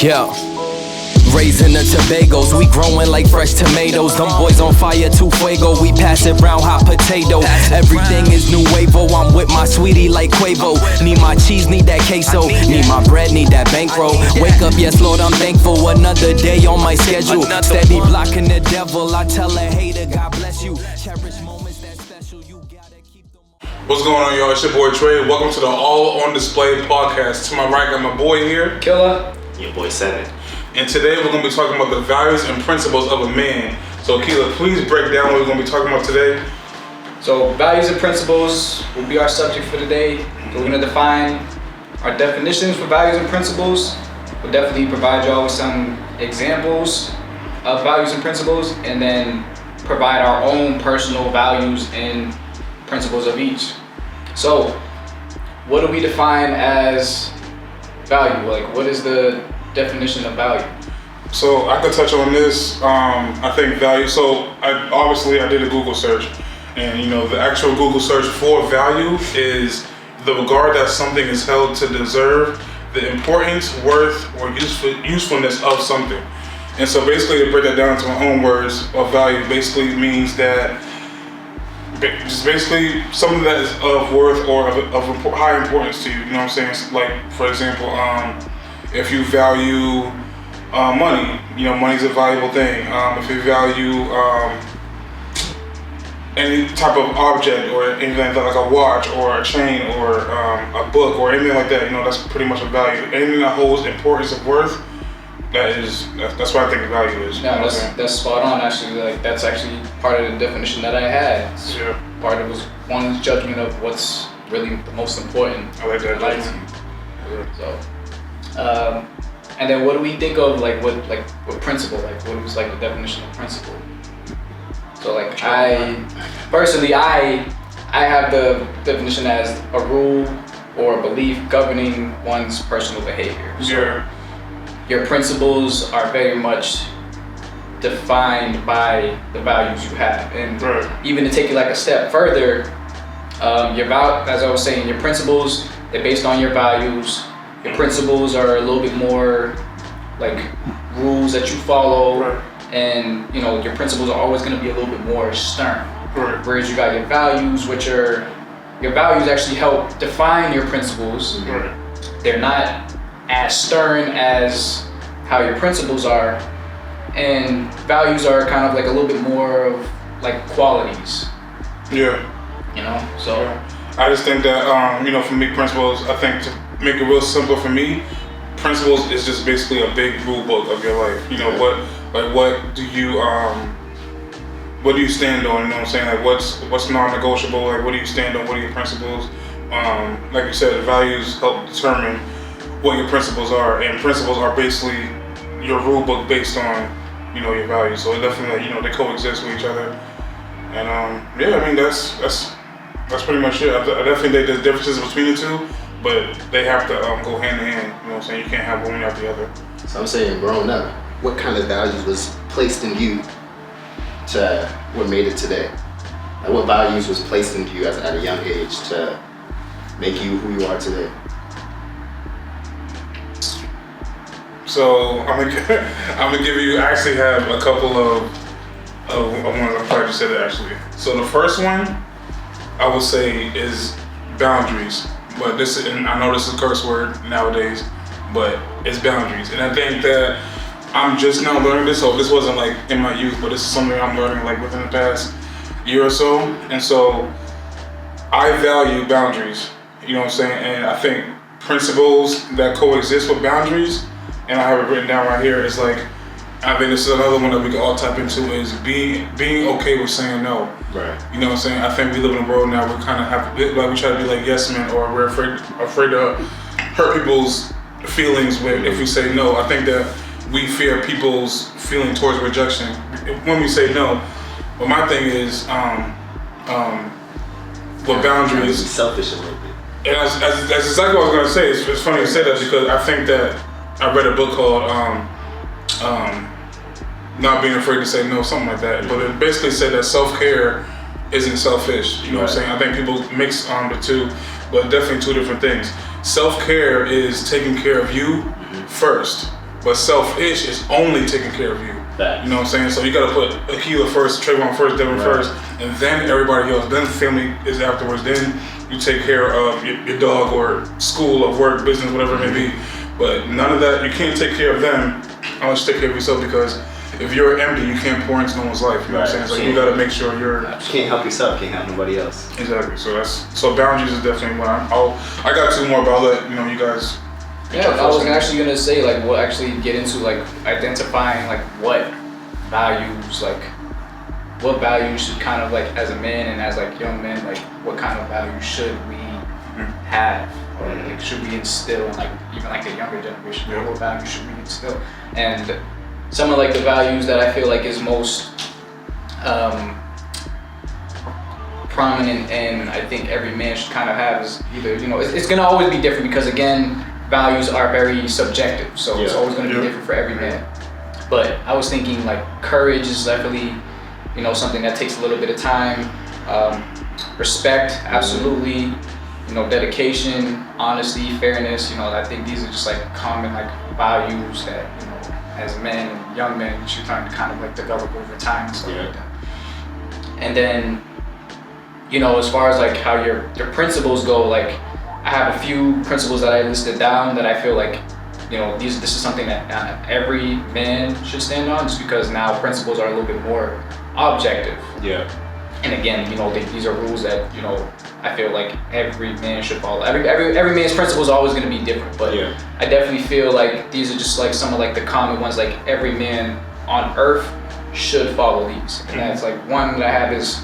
Yeah. Raising the Tobagos, we growing like fresh tomatoes. Them boys on fire, too fuego, we pass it round hot potato. Everything is nuevo, I'm with my sweetie like Quavo. Need my cheese, need that queso, need my bread, need that bankroll. Wake up, yes Lord, I'm thankful, another day on my schedule. Steady blocking the devil, I tell a hater, God bless you. Cherish moments that special, you gotta keep them. What's going on, y'all? It's your boy Trey. Welcome to the All on Display podcast. To my right, got my boy here, Killer. Your boy Seven. and today we're going to be talking about the values and principles of a man. So, Keela, please break down what we're going to be talking about today. So values and principles will be our subject for today. We're going to define our definitions for values and principles. We'll definitely provide y'all with some examples of values and principles, and then provide our own personal values and principles of each. So, what do we define as value? Like, what is the definition of value? So, I could touch on this. I think value. So, I did a Google search, and the actual Google search for value is the regard that something is held to deserve, the importance, worth, or usefulness of something. And so, basically, to break that down into my own words, of value basically means that just basically something that is of worth or of high importance to you. You know what I'm saying? Like, for example, if you value money, money's a valuable thing. If you value any type of object or anything like a watch or a chain or a book or anything like that, that's pretty much a value. Anything that holds importance of worth, that's what I think value is. No, that's spot on. Actually, like that's actually part of the definition that I had. Yeah. Part of it was one's judgment of what's really the most important. I like that. So, and then what do we think of what principle? Like, what was like the definition of principle? So, like, I have the definition as a rule or a belief governing one's personal behavior. So, your principles are very much defined by the values you have, and even to take it like a step further, as I was saying, your principles, they're based on your values. Your principles are a little bit more like rules that you follow, and your principles are always going to be a little bit more stern. Whereas you got your values, which are your values actually help define your principles. They're not as stern as how your principles are, and values are kind of like a little bit more of like qualities. So I just think that for me, principles, I think to make it real simple for me, principles is just basically a big rule book of your life. What do you stand on? You know what I'm saying? Like, what's non-negotiable? Like, what do you stand on? What are your principles? Like you said, values help determine what your principles are, and principles are basically your rule book based on your values. So it definitely they coexist with each other, and I mean that's pretty much it. I definitely think there's differences between the two, but they have to go hand in hand. You know what I'm saying? You can't have one without the other. So I'm saying, growing up, what kind of values was placed in you to what made it today? Like, what values was placed into you at a young age to make you who you are today? So I'm gonna give you. I actually have a couple of one. I'm glad you said it actually. So the first one I would say is boundaries. But I know this is a curse word nowadays, but it's boundaries. And I think that I'm just now learning this. So this wasn't like in my youth, but this is something I'm learning like within the past year or so. And so I value boundaries. You know what I'm saying? And I think principles that coexist with boundaries, and I have it written down right here, is like, I think this is another one that we can all tap into, is being okay with saying no. Right. You know what I'm saying? I think we live in a world now where we kind of have, like, we try to be like yes men, or we're afraid to hurt people's feelings if we say no. I think that we fear people's feeling towards rejection when we say no. But my thing is, what boundaries. Selfish a little bit. And that's exactly what I was gonna say. It's funny you say that, because I think that I read a book called Not Being Afraid to Say No, something like that. But it basically said that self-care isn't selfish. You know what I'm saying? I think people mix the two, but definitely two different things. Self-care is taking care of you first, But selfish is only taking care of you. Facts. You know what I'm saying? So you gotta put Akila first, Trayvon first, Devin first, and then everybody else. Then family is afterwards. Then you take care of your dog or school or work, business, whatever it may be. But none of that, you can't take care of them unless you take care of yourself, because if you're empty, you can't pour into no one's life. You know what I'm saying? It's like you gotta make sure you're. You can't help yourself, can't help nobody else. Exactly. So boundaries is definitely one. I got two more, but I'll let you guys. Yeah, I was actually gonna say like we'll actually get into like identifying like what values should kind of like as a man and as like young men, like what kind of values should we have, or like should we instill in like even like the younger generation? Yeah. What values should we instill? And some of like the values that I feel like is most prominent and I think every man should kind of have is either, it's gonna always be different because again, values are very subjective, so it's always gonna be different for every man. But I was thinking like courage is definitely, something that takes a little bit of time. Respect, absolutely. Dedication, honesty, fairness. I think these are just like common like values that as men and young men should kind of like develop over time and stuff like that. And then, as far as like how your principles go, like I have a few principles that I listed down that I feel like, this is something that every man should stand on, just because now principles are a little bit more objective. Yeah. And again, these are rules that, I feel like every man should follow. Every man's principle is always going to be different, but I definitely feel like these are just like some of like the common ones, like every man on earth should follow these. And that's like one that I have is,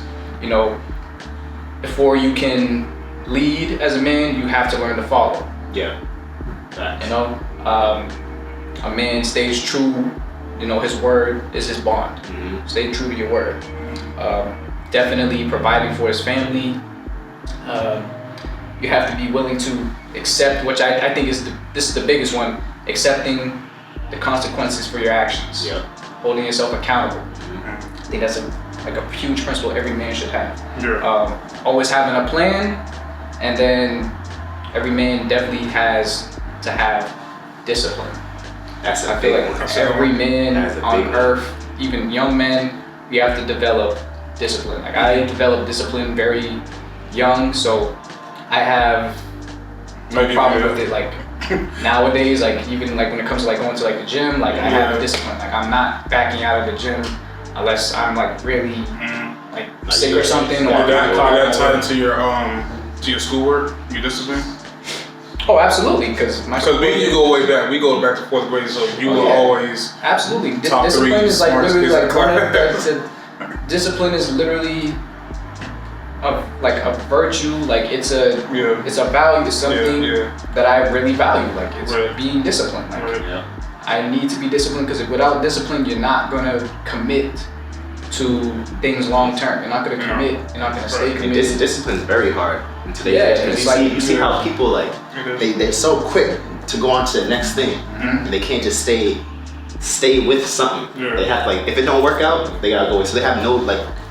before you can lead as a man, you have to learn to follow. Yeah. A man stays true, his word is his bond. Stay true to your word. Definitely providing for his family. You have to be willing to accept, which I think this is the biggest one, accepting the consequences for your actions. Yeah. Holding yourself accountable. I think that's a huge principle every man should have. Yeah. Always having a plan, and then every man definitely has to have discipline. I feel like every man on earth, even young men, we have to develop discipline. Like I developed discipline very young, so I have no problem with it. Like nowadays, like even like when it comes to like going to like the gym, like I have discipline. Like I'm not backing out of the gym unless I'm like really like sick or something. Or that tied into your schoolwork, your discipline? Oh, absolutely, because me and you go way back. We go back to 4th grade, so you will always absolutely. Top Discipline three is like literally like one of the discipline is literally a virtue. Like it's a value. It's something that I really value. Like it's being disciplined. Like I need to be disciplined because without discipline, you're not gonna commit to things long term. You're not gonna commit. You're not gonna stay committed. And discipline is very hard in today's age. You see how people like they're so quick to go on to the next thing, and they can't just stay with something. They have if it don't work out, they gotta go. So they have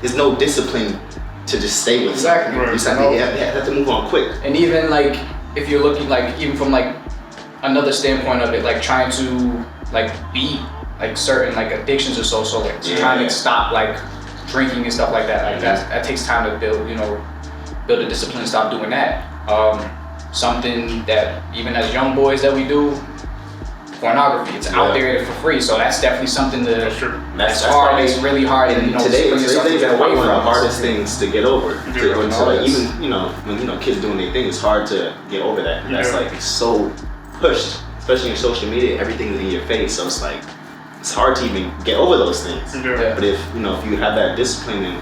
there's no discipline to just stay with something. You just have to move on quick. And even like if you're looking like even from like another standpoint of it, like trying to like beat like certain like addictions or so like trying to stop like drinking and stuff like that. Like that takes time to build a discipline and stop doing that. Something that even as young boys that we do, pornography, it's out there for free, so that's definitely something that's hard. It's really hard, and today's probably one of the hardest things to get over. Even when kids doing their thing, it's hard to get over that. That's like so pushed, especially in social media. Everything's in your face, so it's hard to even get over those things. But if you have that discipline and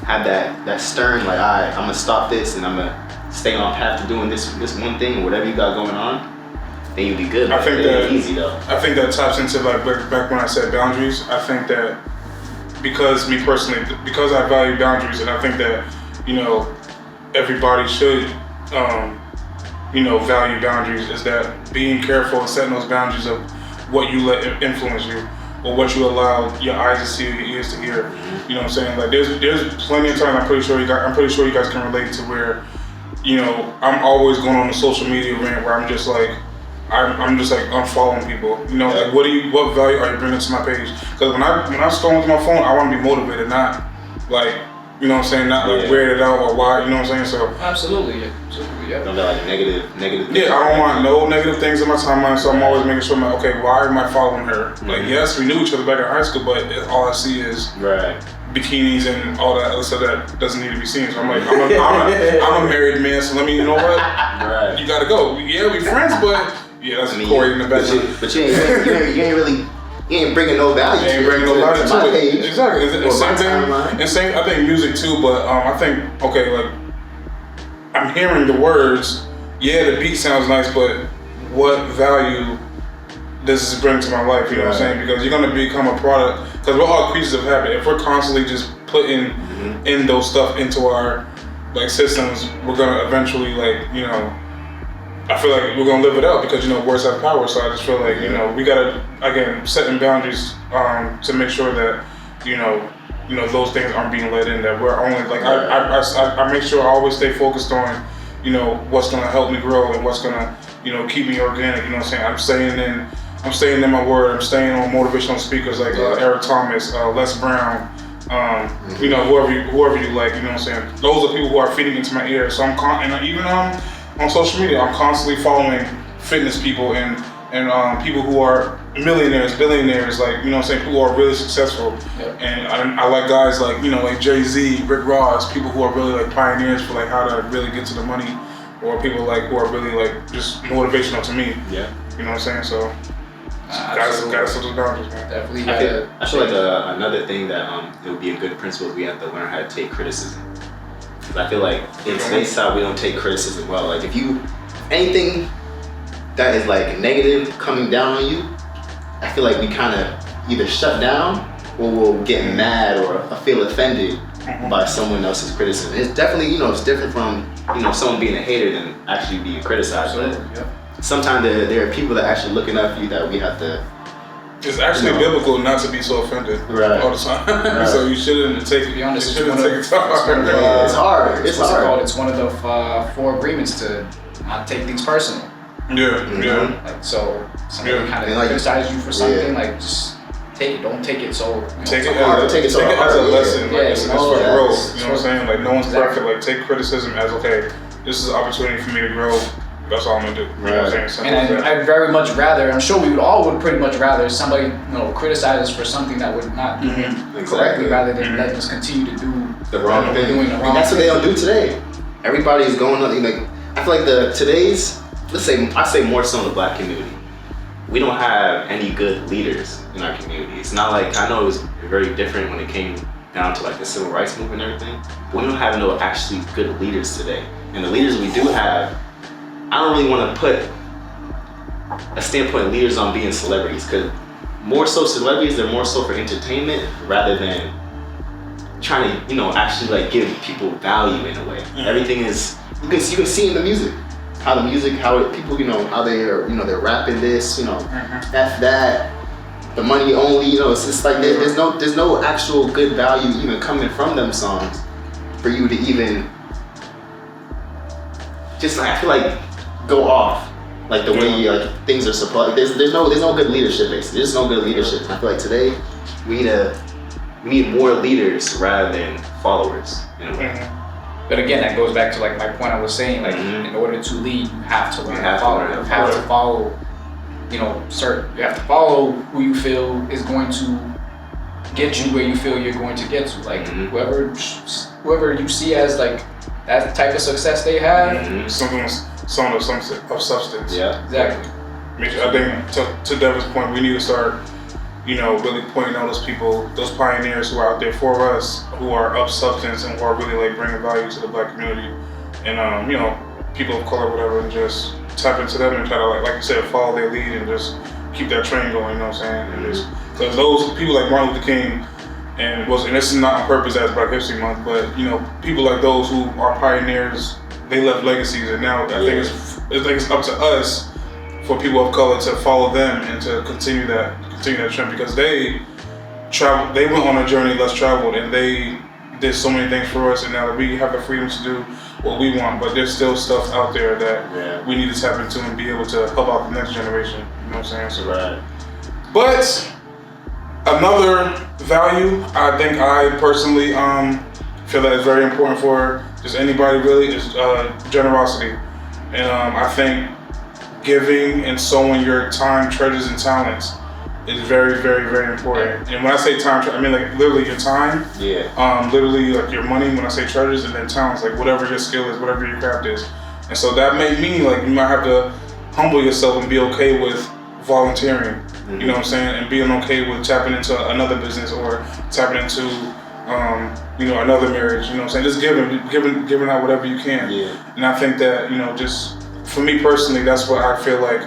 have that stern, like I'm gonna stop this and I'm gonna stay on path to doing this one thing or whatever you got going on, then you'll be good. I think that easy though. I think that taps into like back when I said boundaries. I think that because me personally, because I value boundaries, and I think that everybody should value boundaries, is that being careful and setting those boundaries of what you let influence you, or what you allow your eyes to see or your ears to hear. You know what I'm saying? Like there's plenty of time I'm pretty sure you guys can relate to where, I'm always going on a social media rant where I'm just like, I'm just like unfollowing people. You know, like what value are you bringing to my page? Because when I scroll through my phone, I want to be motivated, not like, you know what I'm saying, not like weirded out or why, you know what I'm saying? So absolutely, yeah. Don't like negative. Yeah, I don't want no negative things in my timeline, so I'm always making sure, like, okay, why am I following her? Like, yes, we knew each other back in high school, but all I see is bikinis and all that other stuff that doesn't need to be seen. So I'm like, I'm a married man, so let me, you know what? You gotta go. Yeah, we friends, but that's Corey in the bedroom. But you ain't bringing no value. You ain't bringing no value to it. Exactly. It's same thing. And same, I think music too, but I think, okay, like, I'm hearing the words, the beat sounds nice, but what value does this bring to my life? You know what I'm saying? Because you're gonna become a product, because we're all creatures of habit. If we're constantly just putting in those stuff into our like systems, we're gonna eventually, like, you know, I feel like we're gonna live it out, because, you know, words have power. So I just feel like, you know, we gotta, again, setting boundaries to make sure that, you know, those things aren't being let in, that we're only like, I make sure I always stay focused on, you know, what's gonna help me grow and what's gonna, you know, keep me organic. You know what I'm saying? I'm staying in my word. I'm staying on motivational speakers like Eric Thomas, Les Brown, you know, whoever you like. You know what I'm saying? Those are people who are feeding into my ear. So even on social media, I'm constantly following fitness people and people who are millionaires, billionaires, like, you know what I'm saying, people who are really successful. And I like guys like, you know, like Jay-Z, Rick Ross, people who are really like pioneers for like how to really get to the money, or people like who are really like just motivational to me. You know what I'm saying? So gotta set those boundaries, man. Definitely. I feel like another thing that it would be a good principle is we have to learn how to take criticism. Because I feel like in today's style, we don't take criticism well. Like, if anything that is like negative coming down on you, I feel like we kind of either shut down or we'll get mad or feel offended by someone else's criticism. It's definitely, you know, it's different from, you know, someone being a hater than actually being criticized. But sometimes there are people that are actually looking up for you that we have to. It's actually biblical not to be so offended all the time. So you shouldn't take it. To be honest, it it's hard. It's hard. It's one of the 4 agreements to not take things personal. Like, so somebody kind of criticize you for something, like, just take it. Don't take it so. Take it as a lesson. Like, it's for growth. You know what I'm saying? Like, no one's perfect. Like, take criticism as, okay, this is an opportunity for me to grow. That's all I'm gonna do. You know what I'm saying? And I'd very much rather, I'm sure we would pretty much rather somebody, you know, criticize us for something that would not be correctly, rather than letting us continue to do the wrong thing. Doing the wrong that's what they don't do today. Everybody's going on. Like, I feel like today's, I say more so in the Black community, we don't have any good leaders in our community. It's not like, I know it was very different when it came down to like the civil rights movement and everything, but we don't have no actually good leaders today. And the leaders we do have, I don't really want to put a standpoint of leaders on being celebrities, because more so celebrities, they're more so for entertainment rather than trying to, you know, actually like give people value in a way. Everything is, you can see in the music, people, you know, how they are, you know, they're rapping this, you know, F that, the money only, you know, it's just like there's no actual good value even coming from them songs for you to even just, like, I feel like go off like the way like things are supposed. There's no good leadership basically. There's no good leadership. And I feel like today we need more leaders rather than followers in a way. But again, that goes back to like my point I was saying, like in order to lead, you have to learn to follow. You have to follow, you know, you have to follow who you feel is going to get you where you feel you're going to get to. Like whoever you see as like that type of success they have, something of substance. Yeah, exactly. I think to Devin's point, we need to start, you know, really pointing out those people, those pioneers who are out there for us, who are of substance and who are really like bringing value to the Black community, and you know, people of color, whatever, and just tap into them and try to like you said, follow their lead and just keep that train going. You know what I'm saying? And just because those people like Martin Luther King, and this is not on purpose as Black History Month, but you know, people like those who are pioneers, they left legacies, and now I think it's up to us for people of color to follow them and to continue that trend, because they went on a journey less traveled, and they did so many things for us, and now that we have the freedom to do what we want, but there's still stuff out there that we need to tap into and be able to help out the next generation. You know what I'm saying? So, but another value I think I personally feel that is very important for just anybody really is generosity. And I think giving and sowing your time, treasures, and talents is very, very, very important. And when I say time, I mean like literally your time. Literally like your money when I say treasures, and then talents, like whatever your skill is, whatever your craft is. And so that may mean like you might have to humble yourself and be okay with volunteering. You know what I'm saying? And being okay with tapping into another business or tapping into another marriage. You know what I'm saying? Just giving out whatever you can. And I think that, just for me personally, that's what I feel like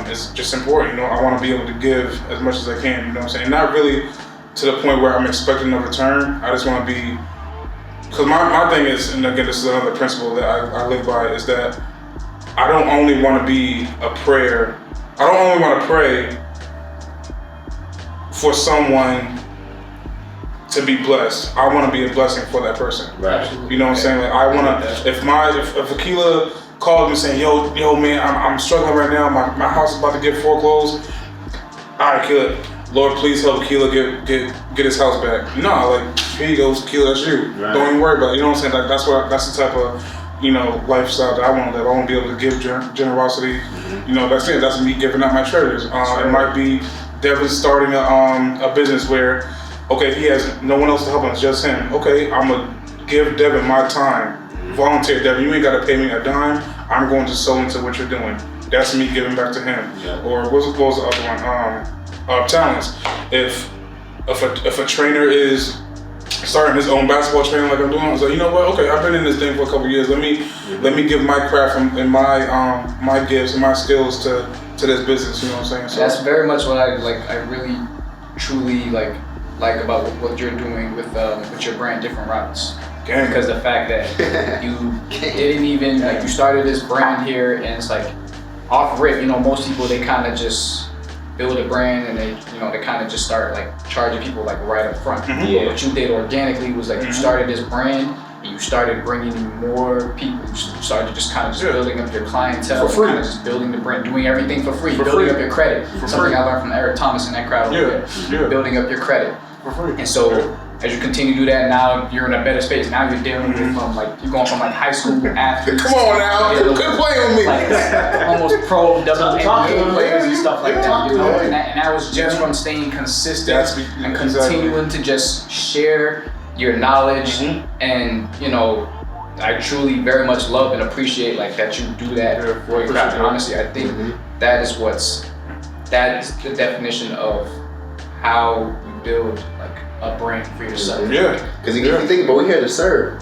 is just important. I want to be able to give as much as I can. You know what I'm saying? And not really to the point where I'm expecting a return. I just want to be, because my thing is, and again, this is another principle that I live by, is that I don't only want to be a prayer. I don't only want to pray for someone to be blessed. I want to be a blessing for that person. Right. You know what I'm saying? Like I want to. If Akila called me saying, "Yo, man, I'm struggling right now. My house is about to get foreclosed." All right, Akila, Lord, please help Akila get his house back. No, like here you go, Akila, that's you. Right. Don't even worry about it. You know what I'm saying? Like that's the type of lifestyle that I want to live. I want to be able to give generosity. That's it. That's me giving out my treasures. It might be Devin starting a business where, okay, he has no one else to help him, it's just him. Okay, I'm gonna give Devin my time. Volunteer, Devin, you ain't gotta pay me a dime. I'm going to sow into what you're doing. That's me giving back to him. Or what was the other one? Talents. If a trainer is starting his own basketball training like I'm doing, I was like, you know what? Okay, I've been in this thing for a couple years. Let me give my craft and my gifts and my skills to this business. You know what I'm saying? So that's very much what I like. I really, truly like about what you're doing with your brand, Different Routes. Because the fact that you didn't even you started this brand here, and it's like off rip. Most people, they kind of just build a brand and they kind of just start like charging people like right up front. But what you did organically was like you started this brand and you started bringing in more people. You started just kind of just building up your clientele, for free. Kind of just building the brand, doing everything for free, building up your credit. Something I learned from Eric Thomas in that crowd over there. Building up your credit. For free. And so as you continue to do that, now you're in a better space. Now you're dealing with you're going from like high school athletes. Come on now, quit playing with me. Like almost pro WNBA players and stuff like that. And that was just from staying consistent and continuing to just share your knowledge. And I truly very much love and appreciate like that you do that for your craft. And honestly, I think that is the definition of how you build like a brand for yourself. Because if you think about, we're here to serve.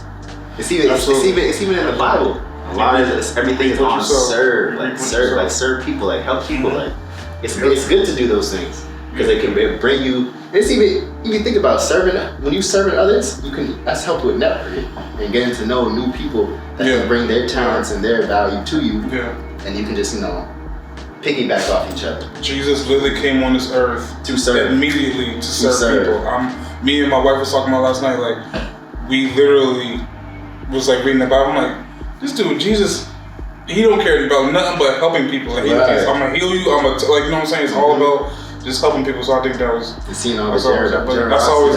It's even in the Bible. A lot of this, everything is on serve, serve people, like help people. Like it's good to do those things because it can bring you. It's even if you think about serving. When you serving others, that's help with networking and getting to know new people that can bring their talents and their value to you. And you can just piggyback off each other. Jesus literally came on this earth to serve, immediately to serve people. Me and my wife was talking about last night. Like we literally was like reading the Bible. I'm like, this dude Jesus, he don't care about nothing but helping people. Like I'm gonna heal you. I'm gonna you know what I'm saying. It's all about just helping people. So I think that was that's always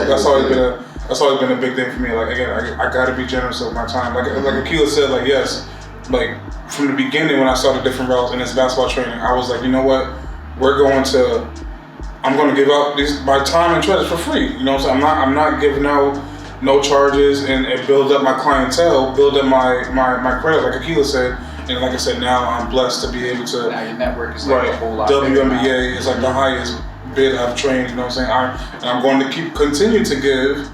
been a big thing for me. Like again, I gotta be generous with my time. Like Akila said, like yes, like from the beginning when I started Different Routes in this basketball training, I was like, you know what, I'm going to give out my time and treasures for free. You know what I'm saying? I'm not giving out no charges and build up my clientele, build up my credit, like Akila said. And like I said, now I'm blessed to be able to. Now your network is like a whole lot. WNBA is like the highest bid I've trained. You know what I'm saying? I'm going to continue to give.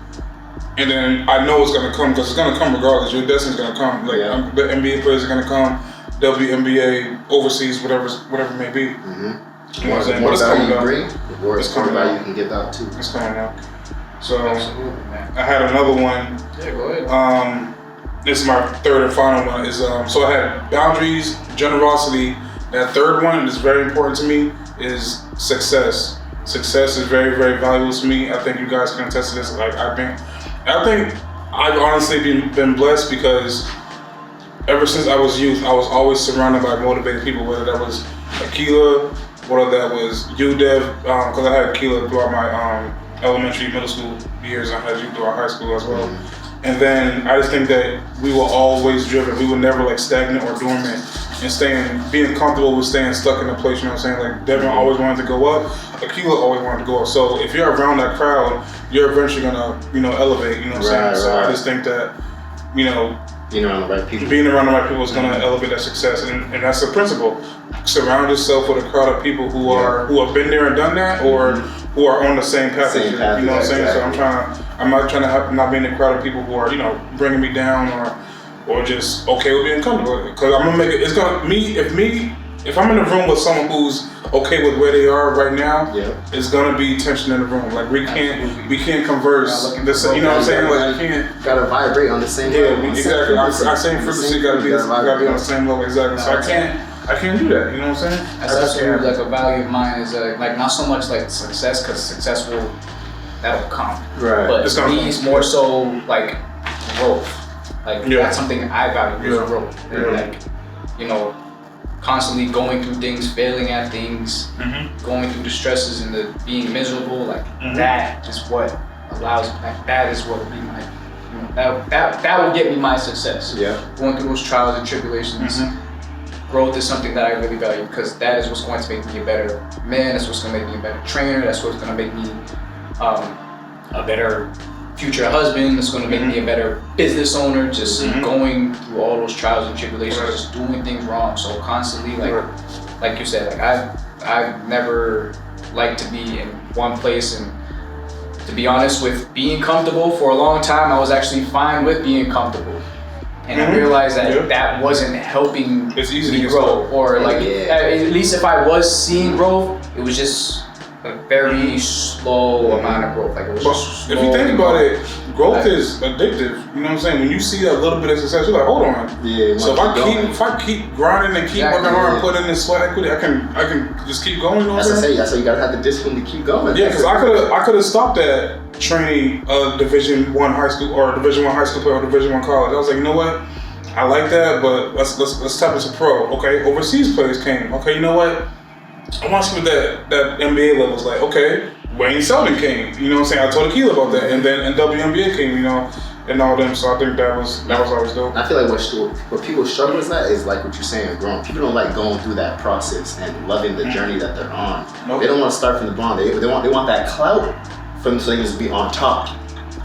And then I know it's going to come because it's going to come regardless. Your destiny's going to come. Like the NBA players are going to come, WNBA, overseas, whatever it may be. You know what I'm saying? More value you bring, the more value you can give out too. It's coming out. So I had another one. Yeah, go ahead. This is my third and final one. So I had boundaries, generosity. That third one is very important to me. Is success. Success is very, very valuable to me. I think you guys can attest to this. Like I think I've honestly been blessed because ever since I was youth, I was always surrounded by motivated people, whether that was Aquila, whether that was you, Dev, because I had Aquila throughout my elementary, middle school years. I had you throughout high school as well. And then I just think that we were always driven. We were never like stagnant or dormant and being comfortable with staying stuck in a place, you know what I'm saying? Like Devin always wanted to go up, Aquila always wanted to go up. So if you're around that crowd, you're eventually gonna, elevate, you know what I'm saying? So I just think that, being around the right people is gonna elevate that success, and that's the principle. Surround yourself with a crowd of people who have been there and done that, or who are on the same path as you. You know what I'm saying? So I'm not trying to not be in a crowd of people who are, bringing me down or just okay with being comfortable. Because I'm gonna make it. It's gonna if I'm in a room with someone who's okay with where they are right now, it's gonna be tension in the room. Like we can't converse. You know what I'm saying? Like you can't. Gotta vibrate on the same level. Exactly. Our same frequency gotta be on the same level. Exactly. So I can't do that. You know what I'm saying? That's absolutely like a value of mine is like not so much like success, because success that'll come. Right. But for me, it's more so like growth. Like that's something I value is growth. And like, constantly going through things, failing at things, going through the stresses and the being miserable, like that is what allows, like that is what will be my, that will get me my success. Yeah. Going through those trials and tribulations. Growth is something that I really value, because that is what's going to make me a better man, that's what's going to make me a better trainer, that's what's going to make me a better future husband, that's going to make me a better business owner, just going through all those trials and tribulations, just doing things wrong. So constantly, like you said, like I've never liked to be in one place, and to be honest, with being comfortable for a long time, I was actually fine with being comfortable. And I realized that that wasn't helping me grow, or like at least if I was seeing growth, it was just a very slow amount of growth. Like it was just slow. If you think about it, growth is addictive. You know what I'm saying? When you see a little bit of success, you're like, hold on. Yeah. So if I keep grinding and keep working hard and putting in this sweat equity, I can just keep going. You know what I'm saying? That's why you gotta have the discipline to keep going. Yeah, because I could have stopped at training a Division I high school or Division I high school player or Division I college. I was like, you know what? I like that, but let's tap into pro. Okay, overseas players came. Okay, you know what? I want to see what that NBA level is like. Okay, Wayne Selden came. You know what I'm saying? I told Aquila about that, and then WNBA came. And all them. So I think that was always dope. I feel like what people struggle with that is like what you're saying, growing. People don't like going through that process and loving the journey that they're on. Nope. They don't want to start from the bottom. They want that clout from so they can just be on top.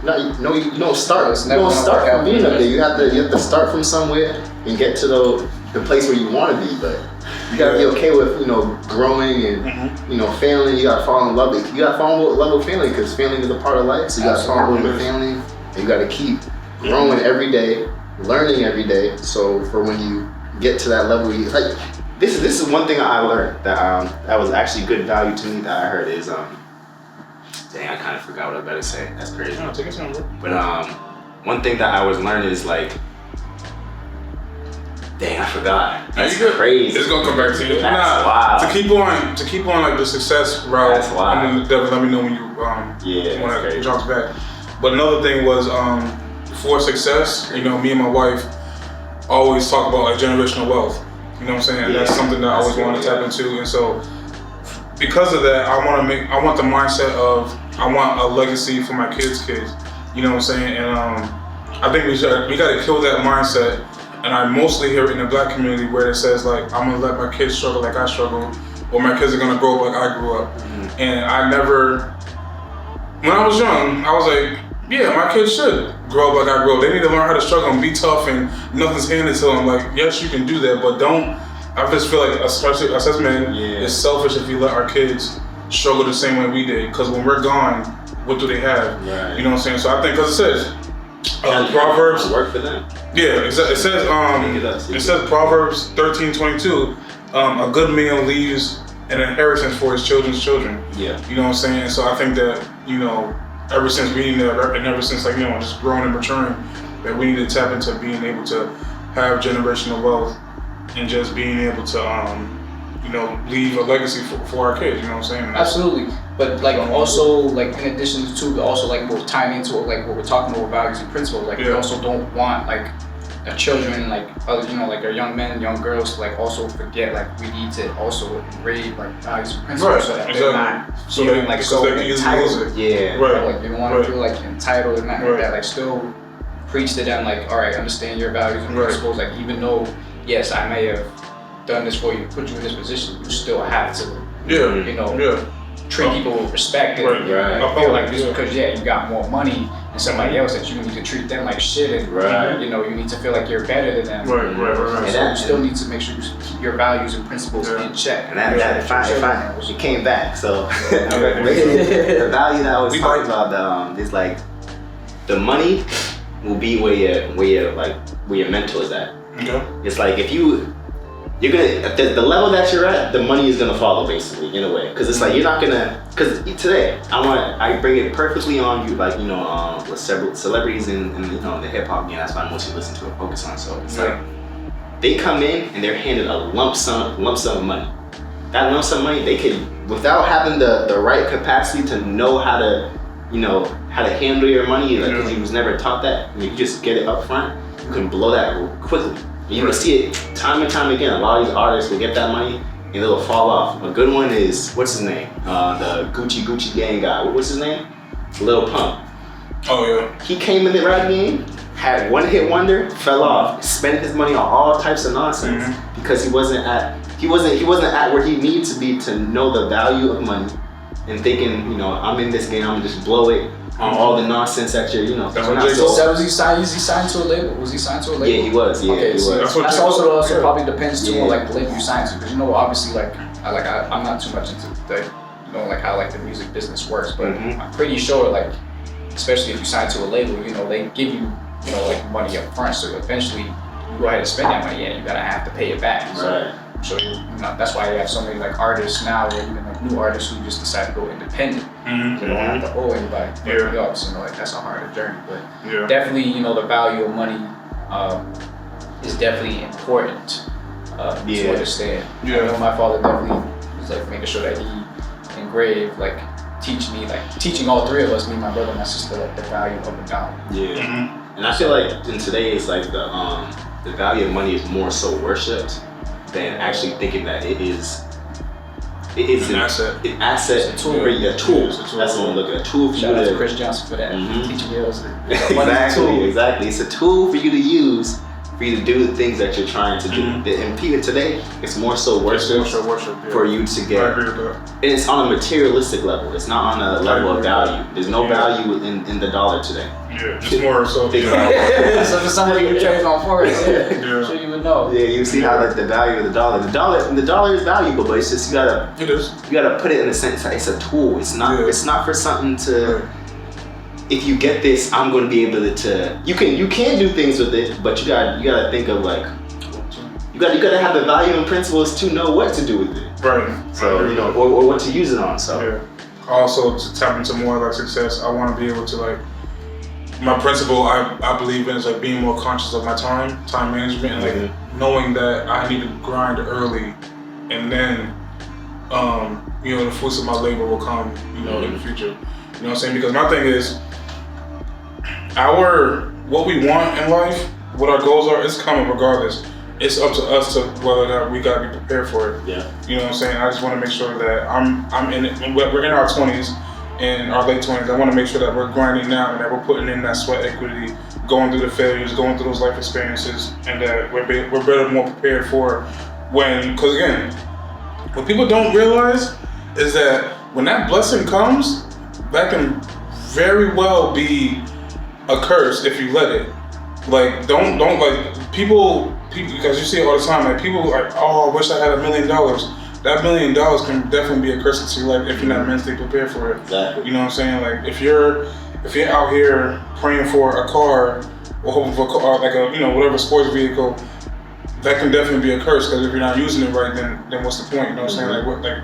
No, you don't start. You don't start from being up there. You have to start from somewhere and get to the place where you want to be. But you gotta be okay with growing and failing. You gotta fall in love. You gotta fall in love with failing, because failing is a part of life. So you gotta fall in love with failing, and you gotta keep growing every day, learning every day. So for when you get to that level, this is one thing I learned that was actually good value to me that I heard is dang, I kind of forgot what I was about to say. That's crazy. No, take your time, bro. But one thing that I was learning is like, dang, I forgot. That's crazy. It's gonna come back to you. That's wild. To keep on like the success route. That's wild. And then Devin, let me know when you want to jump back. But another thing was for success. Me and my wife always talk about like generational wealth. You know what I'm saying? And that's something that I always want to tap into. And so, because of that, I want the mindset of I want a legacy for my kids' kids. You know what I'm saying? And I think we got to kill that mindset. And I mostly hear it in the black community where it says like, I'm gonna let my kids struggle like I struggled, or my kids are gonna grow up like I grew up. And when I was young, I was like, yeah, my kids should grow up like I grew up. They need to learn how to struggle and be tough, and nothing's handed to them. Like, yes, you can do that, but don't. I just feel like, especially us as men, it's selfish if we let our kids struggle the same way we did. Because when we're gone, what do they have? Right. You know what I'm saying? So I think, because it says, Proverbs. Work for them. Yeah, it says Proverbs 13:22. A good man leaves an inheritance for his children's children. Yeah. You know what I'm saying? So I think that ever since reading that, and ever since just growing and maturing, that we need to tap into being able to have generational wealth and just being able to leave a legacy for our kids. You know what I'm saying? Absolutely. But like also like in addition to also like we're tying into like what we're talking about values and principles, like we also don't want like children, like other, like our young men, young girls, to like also forget like we need to also engrave like values and principles so that they're not feeling like so entitled. Yeah. Like they don't want to feel like entitled and not like that. Like still preach to them like, all right, understand your values and principles. Like even though yes, I may have done this for you, put you in this position, you still have to treat people with respect and feel like just because you got more money than somebody else that you need to treat them like shit and you need to feel like you're better than them. And so you still need to make sure you keep your values and principles in check. And that fine. She came back. So the value that I was talking about is like the money will be where your mental is at. Okay. It's like if you're gonna at the level that you're at, the money is gonna follow basically in a way. Cause it's like you're not gonna. Cause today I bring it perfectly on you like with several celebrities in the hip hop game. That's what I mostly listen to and focus on. So it's like they come in and they're handed a lump sum of money. That lump sum of money they could, without having the right capacity to know how to handle your money, because you was never taught that. And you just get it up front. You can blow that quickly. You can see it time and time again. A lot of these artists will get that money and it'll fall off. A good one is, what's his name? The Gucci Gang guy. What's his name? Lil Pump. Oh yeah. He came in the rap game, had one hit wonder, fell off, spent his money on all types of nonsense because he wasn't at where he needed to be to know the value of money and thinking, I'm in this game, I'm gonna just blow it on all the nonsense that you're, was he signed to a label? Was he signed to a label? Yeah, he was. Yeah, okay, he was. That's also probably depends too on like the label you signed to, because obviously I'm not too much into the like how like the music business works, but I'm pretty sure like especially if you sign to a label, they give you like money up front, so eventually you go ahead and spend that money and you gotta have to pay it back. So So that's why you have so many like artists now, or even like new artists who just decide to go independent. They don't have to owe anybody. So like that's a harder journey. But definitely, the value of money is definitely important to understand. I know my father definitely was like making sure that he engraved, like teaching all three of us, me, my brother, and my sister, like the value of a dollar. And I feel like in today it's like the value of money is more so worshipped than actually thinking that it is an asset. It's a tool. A tool. That's what I'm looking at. A tool for Shout you out to Chris Johnson for that. Teaching you Exactly. It's a tool for you to use for you to do the things that you're trying to do. And people today, it's more so worship for you to get. I agree with that. And it's on a materialistic level. It's not on a level of value. There's no value in the dollar today. It's more so. So for somebody who trades on Forex, sure you would know. Yeah, you see how like the value of the dollar is valuable, but it's just you gotta put it in a sense that it's a tool. It's not for something to. If you get this, I'm going to be able to. You can do things with it, but you gotta think of like. You gotta have the value and principles to know what to do with it. Right. So or what to use it on. So. Also, to tap into more like success, I want to be able to like. My principle, I believe in, is like being more conscious of my time management, and like knowing that I need to grind early, and then the fruits of my labor will come, in the future. You know what I'm saying? Because my thing is, what we want in life, what our goals are, it's coming regardless. It's up to us to whether or not we gotta be prepared for it. Yeah. You know what I'm saying? I just want to make sure that I'm in it. We're in our 20s. In our late 20s, I want to make sure that we're grinding now and that we're putting in that sweat equity, going through the failures, going through those life experiences, and that we're better, more prepared for because again, what people don't realize is that when that blessing comes, that can very well be a curse if you let it. Like, don't like people, because you see it all the time, like people like, oh, I wish I had $1 million. That $1 million can definitely be a curse to your life if you're not mentally prepared for it. Exactly. You know what I'm saying? Like if you're out here praying for a car or hoping for like a whatever sports vehicle, that can definitely be a curse, because if you're not using it right, then what's the point? You know what I'm saying? Like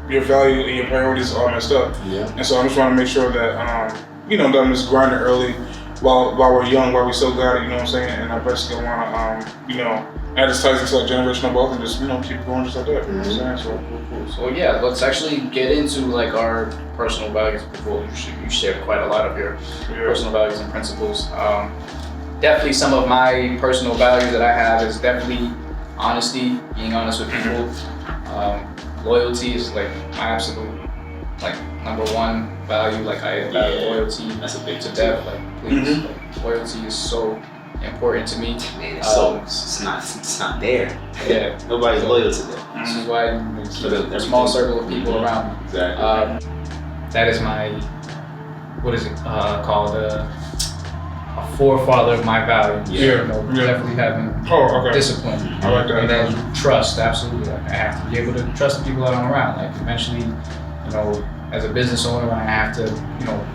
your value and your priorities are all messed up. Yeah. And so I'm just trying to make sure that that I'm just grinding early while we're young, while we still got it. You know what I'm saying? And I basically want to add this ties into like generational wealth and just keep going just like that. You know what I'm saying? So yeah, let's actually get into like our personal values before you shared quite a lot of your personal values and principles. definitely some of my personal values that I have is definitely honesty, being honest with people. Loyalty is like my absolute like number one value. Like I value loyalty. That's a big to death. Like please, like, loyalty is so important to me. Man, it's not there. Yeah, Nobody's loyal to them. this is why there's a small circle of people around me. Exactly. That is my, what is it called? A forefather of my values. Yeah. You know, definitely having discipline. I like that. And then trust, absolutely. Like, I have to be able to trust the people that I'm around. Like eventually, you know, as a business owner, when I have to, you know,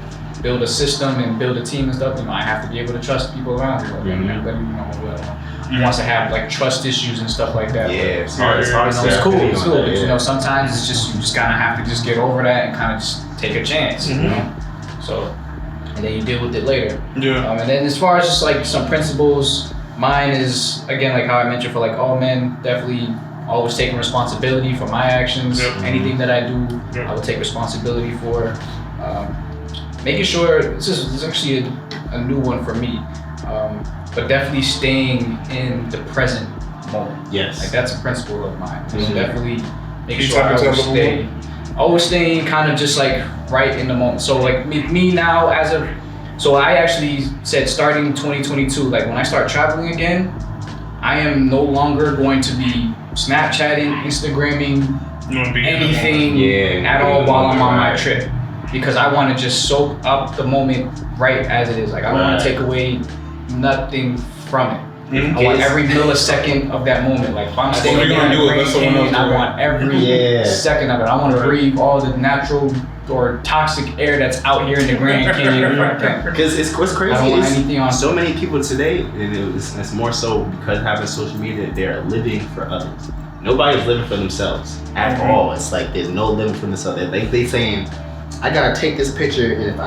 build a system and build a team and stuff, you know, I have to be able to trust the people around me. Like, everybody, you know, wants to have like trust issues and stuff like that. Yeah, But, it's hard. It's hard. you know, it's cool. It's cool. But, Yeah. you know, sometimes it's just you just kind of have to just get over that and kind of just take a chance. You know, so and then you deal with it later. Yeah. And then as far as just like some principles, mine is again like how I mentioned for like all men, definitely always taking responsibility for my actions. Yep. Anything that I do, Yep. I will take responsibility for. Making sure this is actually a new one for me, but definitely staying in the present moment. Yes. Like that's a principle of mine. So definitely making You sure I tap into always that always staying kind of just like right in the moment. So like me now so I actually said starting 2022, like when I start traveling again, I am no longer going to be Snapchatting, Instagramming, You wanna be anything at all while I'm on my trip. Because I want to just soak up the moment right as it is. Like I don't want to take away nothing from it. I want every millisecond of that moment. Like if I'm staying you're there gonna in do the it, Grand let someone else Canyon, I do it. want every second of it. I want to breathe all the natural or toxic air that's out here in the Grand Canyon. Because it's what's crazy I don't want is anything on so many people today, and it's more so because having social media, they're living for others. Nobody's living for themselves at all. It's like there's no living for themselves. They saying, I gotta take this picture and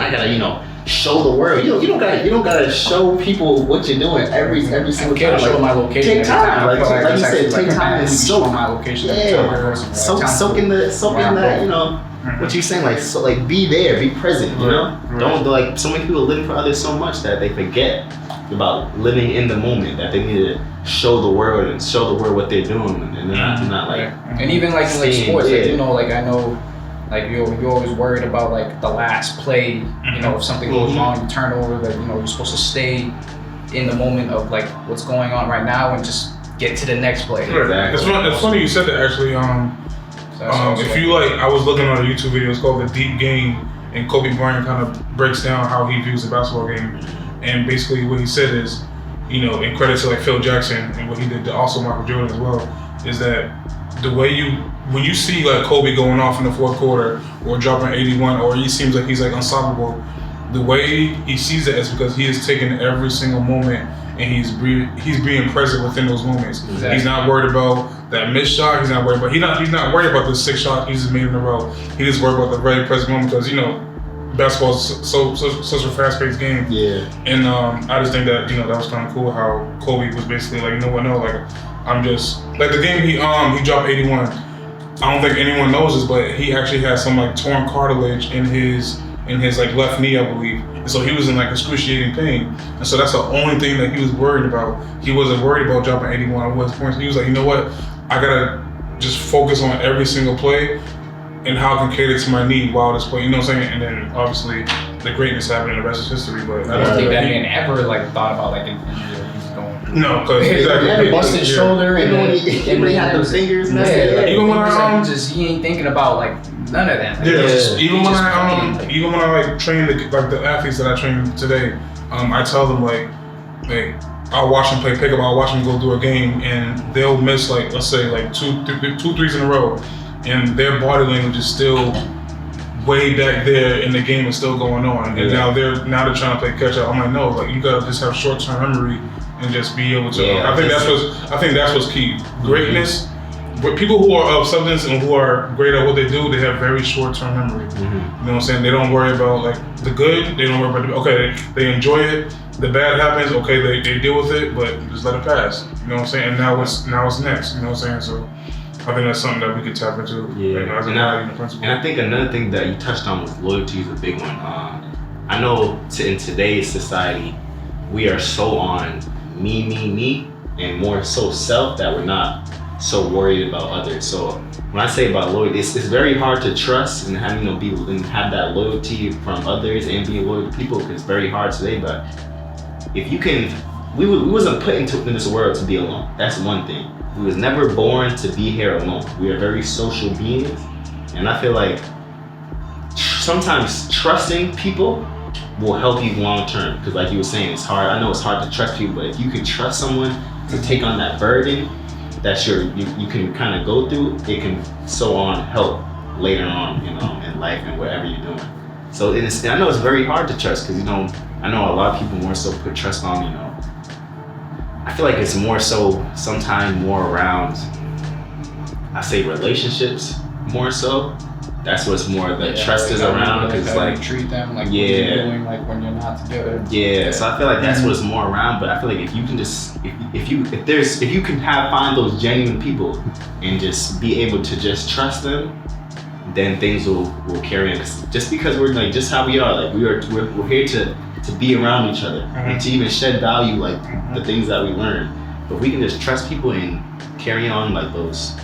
I gotta, you know, show the world. You don't gotta show people what you're doing every single I can't time. show my location. Take time, every like you said, take time and show soak. my location. every time I go somewhere. Soak in that, you know. What you saying, like be there, be present, you know? Don't like so many people living for others so much that they forget about living in the moment, that they need to show the world what they're doing, and they're not like. And even like in like Staying, sports, like, yeah. you know, like I know, like you're always worried about like the last play. You know, if something goes wrong, you turn over. That you know you're supposed to stay in the moment of like what's going on right now and just get to the next play. Exactly. It's funny you said that actually. If you like, I was looking at a YouTube video. It's called The Deep Game, and Kobe Bryant kind of breaks down how he views the basketball game. And basically, what he said is, you know, in credit to like Phil Jackson and what he did to also Michael Jordan as well, is that the way when you see like Kobe going off in the fourth quarter or dropping 81, or he seems like he's like unstoppable, the way he sees it is because he is taking every single moment and he's being present within those moments. Exactly. He's not worried about that missed shot. He's not worried about he's not worried about the 6 shots he just made in a row. He just worried about the very present moment because you know basketball is such a fast-paced game. Yeah. And I just think that that was kind of cool how Kobe was basically like, you know what, no, like I'm just like the game he dropped 81. I don't think anyone knows this, but he actually had some like torn cartilage in his like left knee, I believe. And so he was in like excruciating pain. And so that's the only thing that he was worried about. He wasn't worried about dropping 81 at West Point. He was like, you know what? I gotta just focus on every single play and how I can cater to my knee while this play. You know what I'm saying? And then obviously the greatness happened and the rest is history. But I don't think that man ever like thought about like an injury he's going. No, because He busted his shoulder and Even when he had those fingers, man. Even when I he ain't thinking about like none of that. Even when I like train the athletes that I train today, I tell them like I'll watch them play pickup. I'll watch them go through a game, and they'll miss like let's say like two threes in a row, and their body language is still way back there, and the game is still going on. And now they're trying to play catch up. I'm like, no, like you gotta just have short term memory and just be able to. Yeah, I think that's what's key. Greatness. But people who are of substance and who are great at what they do, they have very short-term memory. You know what I'm saying? They don't worry about like the good. They don't worry about they enjoy it. The bad happens. Okay, they deal with it, but just let it pass. You know what I'm saying? And now it's next. You know what I'm saying? So I think that's something that we could tap into. Yeah. As a value and principle. And I think another thing that you touched on was loyalty is a big one. I know in today's society, we are so on me, and more so self that we're not so worried about others. So when I say about loyalty, it's very hard to trust and have have that loyalty from others and be loyal to people, because it's very hard today. But if you can, we wasn't put in this world to be alone. That's one thing. We was never born to be here alone. We are very social beings, and I feel like sometimes trusting people will help you long term. Because like you were saying, it's hard. I know it's hard to trust people, but if you can trust someone to take on that burden that you can kind of go through, it can so on help later on, in life and whatever you're doing. So I know it's very hard to trust, because I know a lot of people more so put trust on, I feel like it's more so sometimes more around, I say relationships more so. That's what's more the trust is around, because like you treat them like what you're doing, like when you're not together. Yeah, so I feel like that's what's more around. But I feel like if you can just if you can find those genuine people and just be able to just trust them, then things will carry on. Just because we're like just how we are, like we're here to be around each other and to even shed value, like the things that we learn. But if we can just trust people and carry on like those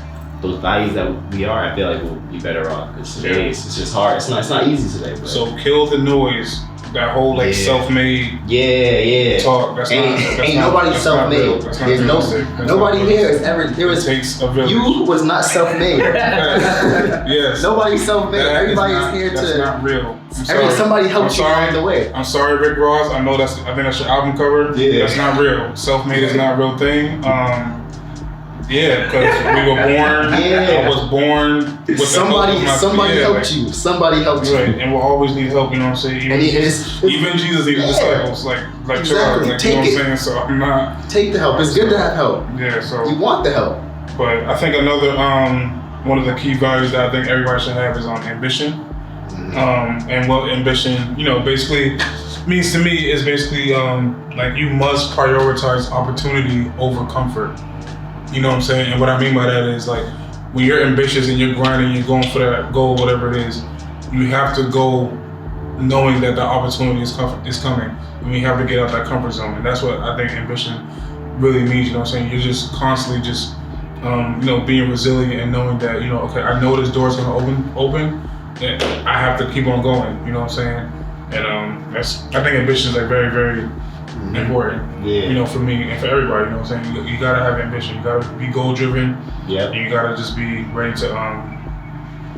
values that we are, I feel like we'll be better off, because today it's just hard. It's not easy today. But. So kill the noise. That whole self-made talk. Ain't nobody self-made. There's nobody here is ever. Takes a village. You was not self-made. Yes. Nobody's self-made. Everybody is here that's to. That's not real. Somebody helped you along the way. I'm sorry, Rick Ross. I know I think that's your album cover. Yeah. That's not real. Self-made is not a real thing. Yeah, because we were born. I was born with somebody helped you. Somebody helped you. Right, and we'll always need help. You know what I'm saying? Even Jesus needed disciples, like exactly. Charles. Like, you know what I'm saying? So I'm not. Take the help. It's good to have help. Yeah. So you want the help. But I think another one of the key values that I think everybody should have is ambition. And what ambition, basically means to me is basically like you must prioritize opportunity over comfort. You know what I'm saying? And what I mean by that is like when you're ambitious and you're grinding, you're going for that goal, whatever it is, you have to go knowing that the opportunity is coming. And you have to get out that comfort zone. And that's what I think ambition really means, you know what I'm saying? You're just constantly just, being resilient and knowing that, okay, I know this door's gonna open and I have to keep on going, you know what I'm saying? And I think ambition is like very, very important, for me and for everybody, you know what I'm saying? You gotta have ambition, you gotta be goal driven, and you gotta just be ready to,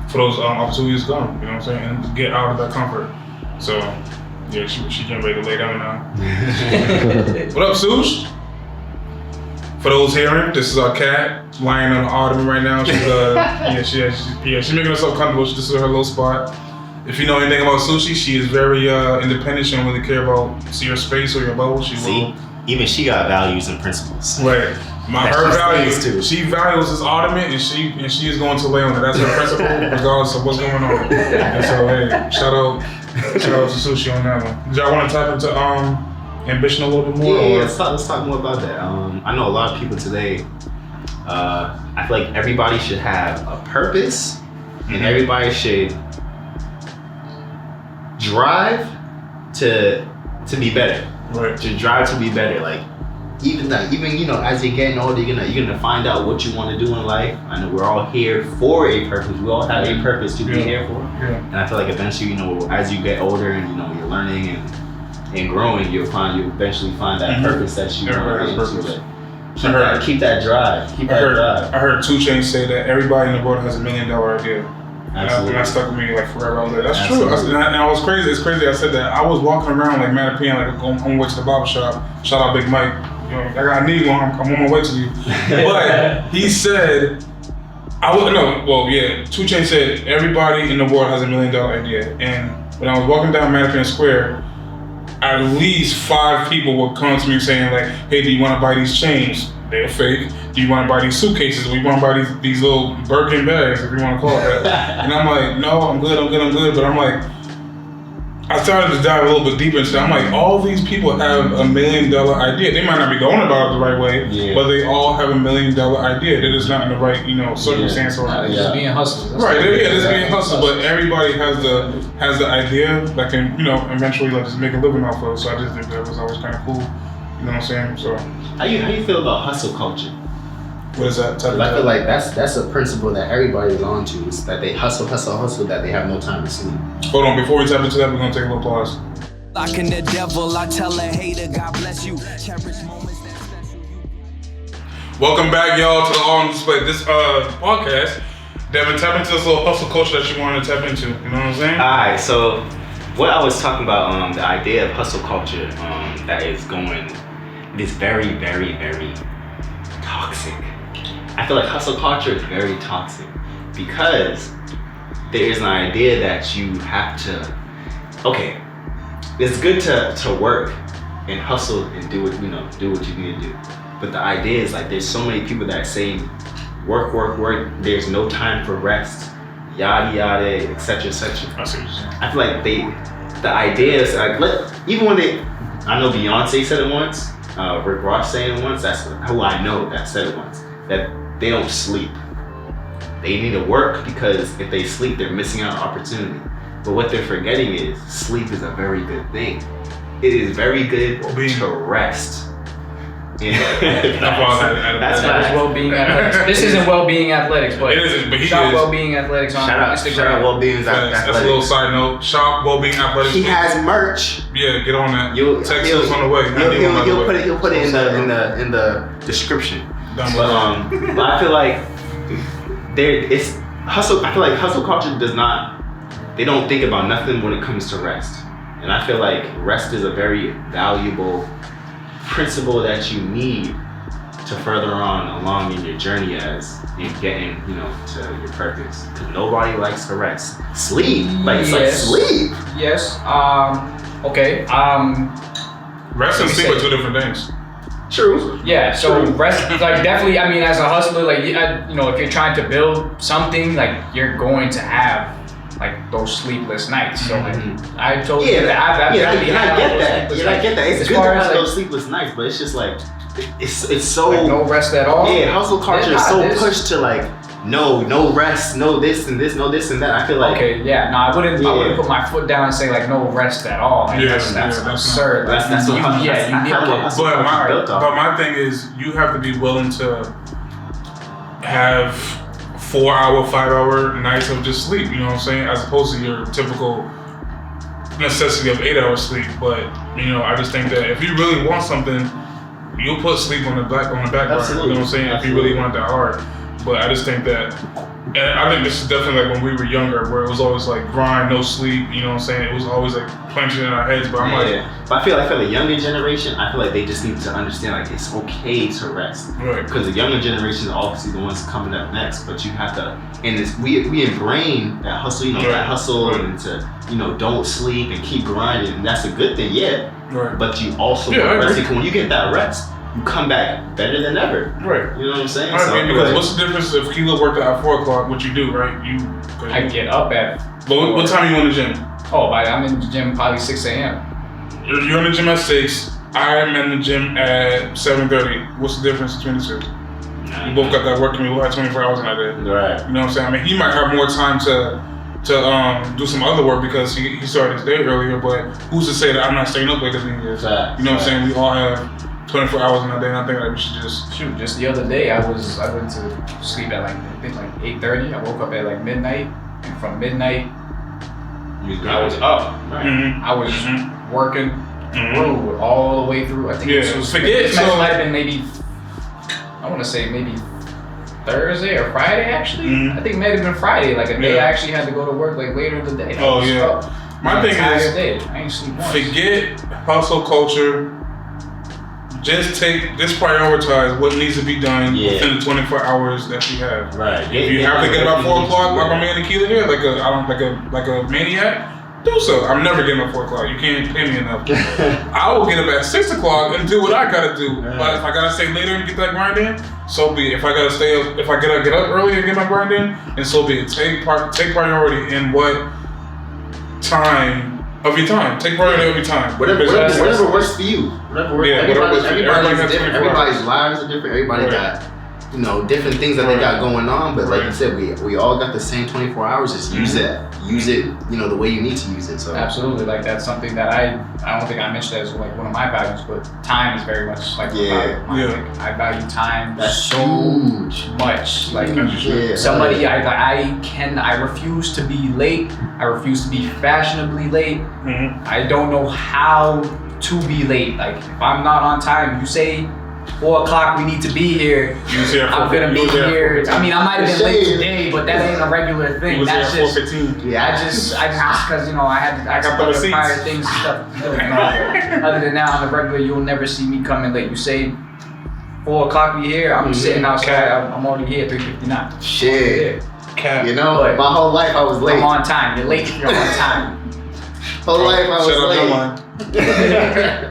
for those opportunities to come, you know what I'm saying? And get out of that comfort. So, yeah, she getting ready to lay down now. What up, Sush? For those hearing, this is our cat lying on the ottoman right now. She's making herself comfortable. This is her little spot. If you know anything about Sushi, she is very independent. She don't really care about your space or your bubble. Even she got values and principles. Right. Her values too. She values this ottoman, and she is going to lay on it. That's her principle, regardless of what's going on. And so, hey, shout out to Sushi on that one. Did y'all want to tap into ambition a little bit more? Yeah, let's talk more about that. I know a lot of people today. I feel like everybody should have a purpose, and everybody should drive to be better. Right. To drive to be better. Like even as you're getting older, you're gonna find out what you want to do in life. I know we're all here for a purpose. We all have a purpose to be here for. Yeah. And I feel like eventually, as you get older and you're learning and growing, you'll eventually find that purpose that you want to keep that drive. I heard 2 Chainz say that everybody in the world has $1 million idea. Absolutely. And that stuck with me like forever. I was like, that's true. And I was crazy. It's crazy I said that. I was walking around like mad at PM, like on my way to the barber shop. Shout out Big Mike. I need one. I'm on my way to you. But he said, 2 Chainz said everybody in the world has $1 million idea. And when I was walking down Madison Square, at least 5 people would come to me saying like, hey, do you want to buy these chains? They're fake. Do you want to buy these suitcases? We want to buy these little Birkin bags, if you want to call it that. And I'm like, no, I'm good. But I'm like, I started to dive a little bit deeper into that. I'm like, all these people have $1 million idea. They might not be going about it the right way, but they all have $1 million idea. They're just not in the right, circumstance or they're just being hustled. Right, just being hustled. But everybody has the idea that can, eventually just make a living off of. So I just think that was always kind of cool. You know what I'm saying? So How you feel about hustle culture? what is that type of I feel like that's a principle that everybody's on to, is that they hustle, that they have no time to sleep. Hold on, before we tap into that, we're gonna take a little pause. Locking the devil, I tell a hater, God bless you. Cherish moments that special you. Welcome back, y'all, to the All on Display. This podcast, Devin, tap into this little hustle culture that you wanted to tap into. You know what I'm saying? Alright, so what I was talking about, the idea of hustle culture, that is going, it is very, very, very toxic. I feel like hustle culture is very toxic because there is an idea that you have to, okay, it's good to work and hustle and do what you need to do. But the idea is like there's so many people that are saying work, there's no time for rest, yada yada, etc. I see what you're saying. I feel like the idea is like, even when I know Beyonce said it once, Rick Ross saying it once, that's who I know that said it once, that they don't sleep. They need to work because if they sleep, they're missing out on opportunity. But what they're forgetting is sleep is a very good thing. It is very good to rest. Yeah. That's That is well-being athletics. This isn't well-being athletics, but It isn't, but he shop is. well-being athletics on Instagram. Shout out Well-Being's That's a little side note. Shop Wellbeing Athletics. He has merch. Yeah, get on that. You'll- Text us on the way. He'll put it in the description. Down below. But I feel like it's hustle. I feel like hustle culture does not. They don't think about nothing when it comes to rest, and I feel like rest is a very valuable principle that you need to further on along in your journey as in getting, to your purpose. Because nobody likes to rest. Sleep, it's like sleep. Yes. Okay. Rest and sleep are two different things. True. Yeah, so True. rest, like definitely, I mean, as a hustler, like, if you're trying to build something, like, you're going to have, like, those sleepless nights. So, like, I told you that I've I definitely had get those that. sleepless Yeah, I nights. get that. It's As good to far as, have like, those sleepless nights, but it's just like, it's so... like, no rest at all? Yeah, hustle culture Yeah, is so this- pushed to like, no rest, no this and this, no this and that. I feel like... Okay, yeah, no, I wouldn't put my foot down and say, like, no rest at all. Like, Yeah, that's that's absurd. That's what hustle- you that's need kinda what to hustle But culture is built off. but my thing is, you have to be willing to have 4-hour, 5-hour nights of just sleep. You know what I'm saying? As opposed to your typical necessity of 8 hours sleep. But I just think that if you really want something, you'll put sleep on the back burner. Absolutely. You know what I'm saying? If you really want it that hard. But I just think that, and I think this is definitely like when we were younger, where it was always like grind, no sleep. You know what I'm saying? It was always like punching in our heads. But I'm like, But I feel like for the younger generation, I feel like they just need to understand like it's okay to rest. right. Because the younger generation is obviously the ones coming up next, but you have to, and it's, we ingrain that hustle, that hustle, Right. and to, don't sleep and keep grinding, and that's a good thing, Right. but you also Yeah, I rest. agree. When you get that rest, you come back better than ever. Right. You know what I'm saying? I So I agree, feel because like- what's the difference if Kilo worked out at 4 o'clock? What you do, right? I get up at, But what time you in the gym? I'm in the gym probably 6 a.m. You're in the gym at 6. I'm in the gym at 7:30. What's the difference between the two? We both got that working. We both have 24 hours in that day. Right. You know what I'm saying? I mean, he might have more time to do some other work because he started his day earlier. But who's to say that I'm not staying up later than he is? Facts, You know what I'm facts. saying? We all have 24 hours in that day, and I think that we should just. Shoot, just the other day, I went to sleep at like 8:30. I woke up at like midnight, and from midnight, I was up. Mhm. I was Mhm. working Mhm. through all the way through. I think Yeah, this was forget- this match so- might have been maybe, I want to say maybe Thursday or Friday actually. Mhm. I think it might have been Friday, like a day Yeah. I actually had to go to work like later in the day. I Oh, was yeah. up My the thing entire is, day. I ain't sleep once. forget hustle culture. Just prioritize what needs to be done Yeah. within the 24 hours that you have. Right. If you have to get up at 4 o'clock, like my man Akila here, like a maniac, do so. I'm never getting up at 4 o'clock. You can't pay me enough. I will get up at 6 o'clock and do what I gotta do. Right. But if I gotta stay later and get that grind in, so be it. If I gotta stay up, if I gotta get up early and get my grind in, and so be it. Take priority in what time of your time. Take priority of your time. Whatever works for you. Whatever works. Yeah, whatever works for you. Everybody Everybody's has different. 24 hours. Everybody's lives are different. Everybody Right. got you know, different things that they got going on. But like you said, we all got the same 24 hours. Just use it, you know, the way you need to use it. So absolutely, like that's something that I don't think I mentioned as like one of my values, but time is very much like I value time so much. Like somebody, I refuse to be late. I refuse to be fashionably late. I don't know how to be late. Like if I'm not on time, you say 4 o'clock, we need to be here. I'm gonna be here. I mean, I might have been late today, but that ain't a regular thing. That's just, I just, cause you know, I got prior things and stuff to do. You know? Other than that, on the regular, you'll never see me coming late. You say 4 o'clock, we here. I'm sitting outside. I'm already here. 3:59. Shit. You know, but my whole life I was late. I'm on time. You're late if you're on time. Whole life I was late.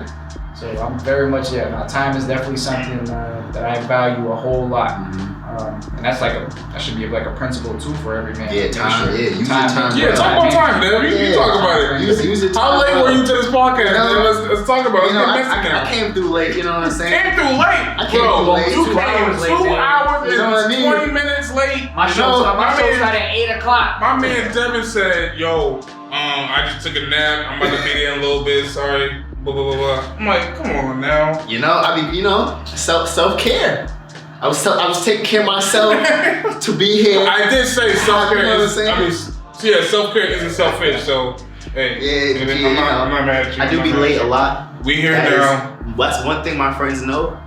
So I'm very much, now time is definitely something that I value a whole lot. And that's that should be like a principle too for every man. Yeah, time, use your time. Yeah, talk about time, Deb. You talk about it. Use it. How late were you to this podcast? Let's talk about it. I came through late, you know what I'm saying? Came through late? I came through late. You came 2 hours and 20 minutes late. My show started at 8 o'clock. My man Devin said, yo, I just took a nap. I'm about to be there in a little bit. Sorry. Blah, blah, blah, blah. I'm like, come on now. You know, I mean, self-care. I was taking care of myself to be here. I did say self-care. You know what I'm saying? Self-care isn't selfish. So, hey, I'm not mad at you. I do be late a lot. We here now. That's one thing my friends know.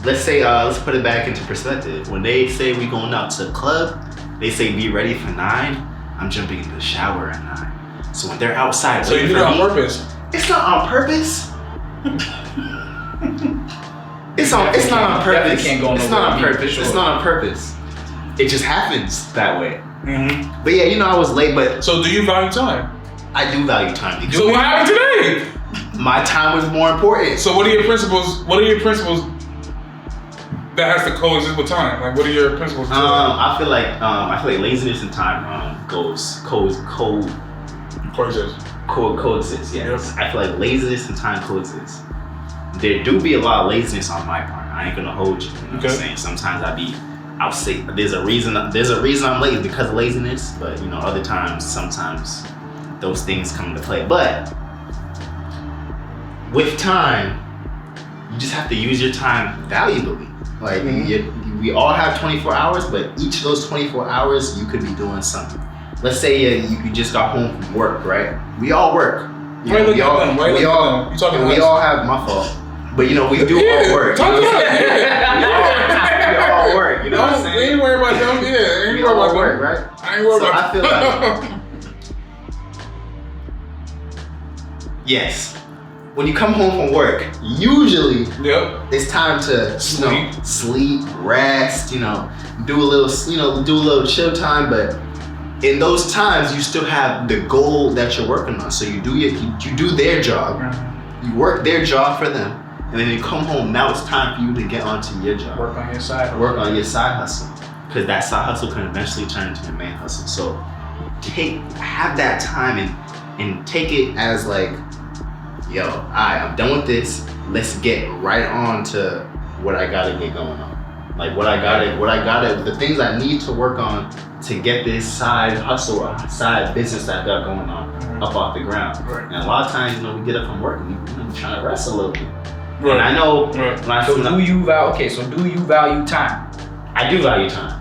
Let's say, let's put it back into perspective. When they say we going out to the club, they say be ready for 9. I'm jumping in the shower at 9. So when they're outside, so you do it on purpose. It's not on purpose. It's not on purpose. It's not on purpose. It's not on purpose. It just happens that way. But yeah, you know, I was late, but so do you value time? I do value time. So what happened today? My time was more important. So what are your principles? What are your principles that has to coexist with time? Like, what are your principles? I feel like laziness and time coexist. Coexist, yes. I feel like laziness and time coexist. There do be a lot of laziness on my part. I ain't gonna hold you. You know what I'm saying? Sometimes I'll say there's a reason I'm late because of laziness, but you know, other times, sometimes those things come into play. But with time, you just have to use your time valuably. Like we all have 24 hours, but each of those 24 hours you could be doing something. Let's say you just got home from work, right? We all work. We all have my fault. But you know, we do all work. We all work, you know what I'm saying? We ain't worried about them, we all work, right? I ain't worried about them. I feel like yes. when you come home from work, usually it's time to sleep, rest, you know, do a little chill time, but in those times, you still have the goal that you're working on. So you do their job, you work their job for them, and then you come home. Now it's time for you to get onto your job. Work on your side. Work on your side hustle, because that side hustle can eventually turn into your main hustle. So have that time and take it as like, yo, I'm done with this. Let's get right on to what I gotta get going on. Like what I gotta, the things I need to work on to get this side hustle or side business that I got going on up off the ground. Right. And a lot of times, you know, we get up from work and we're trying to rest a little bit. Right. And I know do you value time? I do value time.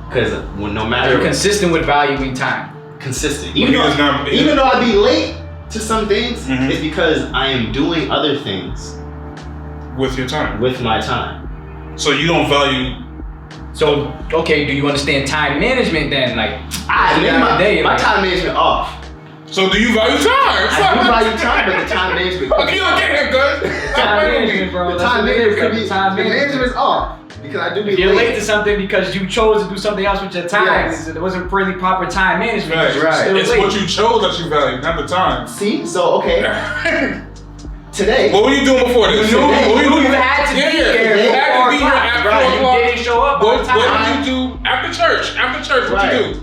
Because no matter... Are you consistent with valuing time? Consistent. Even though I be late to some things, it's because I am doing other things. With your time? With my time. So you don't value... So, okay, do you understand time management then? Like, my time management off. So do you value time? I do value time, but the time management... Okay, you don't get him, cuz. Time management, bro. The time management could be... The management's off. Because I do be You're late to something because you chose to do something else with your time. Yes. It wasn't really proper time management. Right. It's what you chose that you value, not the time. See? So, okay. Today. What were you doing before this? You had to be here. You had to be here at 4 o'clock. You didn't show up on time. What did you do after church? After church, what you do?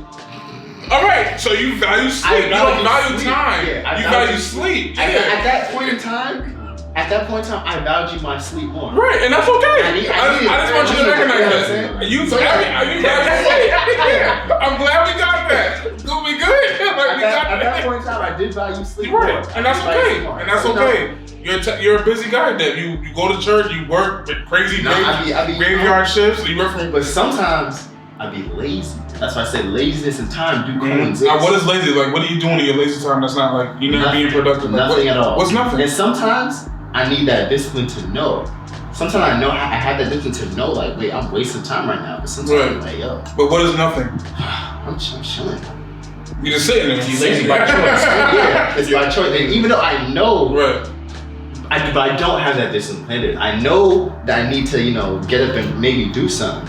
All right, so you value sleep. You don't value time. You value sleep. At that point in time, at that point in time, I value my sleep more. Right, and that's okay. I I just want you to recognize that. You value sleep. I'm glad we got that. Gonna be good. Like, we got At that point in time, I did value sleep right, more. and that's okay. And that's okay. You're a busy guy, Deb. You go to church, you work with crazy graveyard shifts, you work from. But sometimes I be lazy. That's why I say laziness and time do coexist. Now, what is lazy? Like, what are you doing in your lazy time that's not like you're not being productive? Like, Nothing at all. What's nothing? And sometimes I need that discipline to know. Sometimes I know I have that discipline to know, like, wait, I'm wasting time right now. But sometimes I'm like, yo. But what is nothing? I'm chilling. You're just sitting there. You're lazy by choice. Yeah, it's by choice. And even though I know, right. but I don't have that discipline. I know that I need to, get up and maybe do something.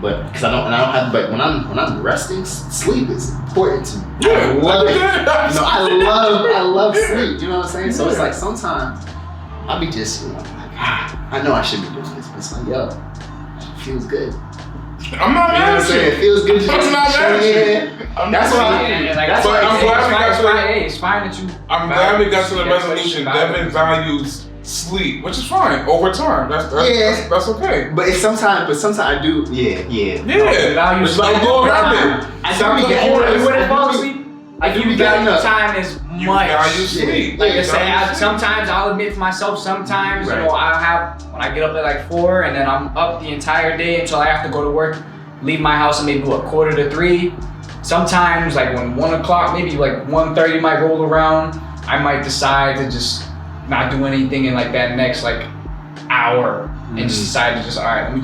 But because I don't have. But when I'm resting, sleep is important to me. Yeah, I love it. I love sleep. You know what I'm saying? So it's like sometimes I'll be just like, I know I should be doing this, but it's like, yo, it feels good. I'm not mad at you. It feels good to I'm not mad at you. That's why. That's why I'm glad we got to. It's fine that you. I'm glad we got to the resolution. Devin values sleep, which is fine over time. That's okay. But sometimes I do. Yeah. It's like go around it. You wouldn't fall asleep. Like you value time as much. Value sleep. Like I said, sometimes I'll admit to myself. Sometimes I'll have when I get up at like 4 and then I'm up the entire day until I have to go to work. Leave my house at maybe 2:45. Sometimes like when 1 o'clock, maybe like 1:30 might roll around, I might decide to just not do anything in like that next like hour and just decide to just let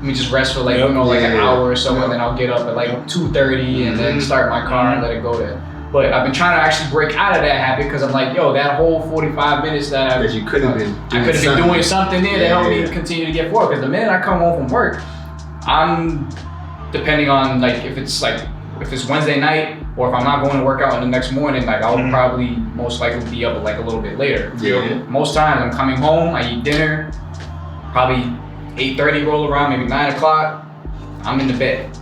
me just rest for like an hour or so and then I'll get up at like 2:30 and then start my car and let it go there. But I've been trying to actually break out of that habit because I'm like, yo, that whole 45 minutes that you could have been doing something there to help me continue to get forward. Because the minute I come home from work, I'm depending on like if it's Wednesday night or if I'm not going to work out in the next morning, like I'll probably most likely be up like a little bit later. Yeah. Most times I'm coming home, I eat dinner, probably 8:30 roll around, maybe 9 o'clock, I'm in the bed.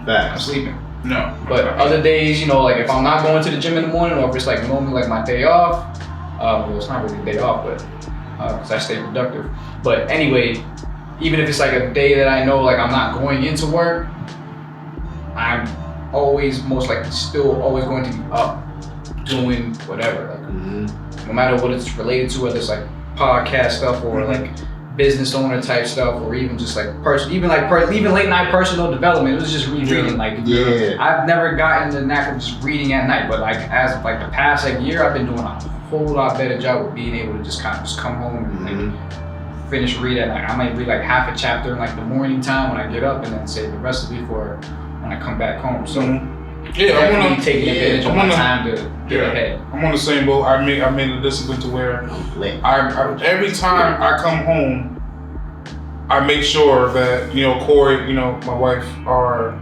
I'm sleeping. No. But other days, like if I'm not going to the gym in the morning or if it's like normally like my day off, well it's not really a day off, but because I stay productive. But anyway, even if it's like a day that I know like I'm not going into work, I'm always most likely still always going to be up doing whatever. Like no matter what it's related to, whether it's like podcast stuff or like business owner type stuff or even just like even late night personal development. It was just reading. Like I've never gotten the knack of just reading at night, but like as of like the past like year, I've been doing a whole lot better job with being able to just kind of just come home and like finish read at night. I might read like half a chapter in like the morning time when I get up and then save the rest of it for when I come back home. So I'm taking advantage of my time to get ahead. I'm on the same boat. I made a discipline to where I every time I come home, I make sure that Corey, my wife, are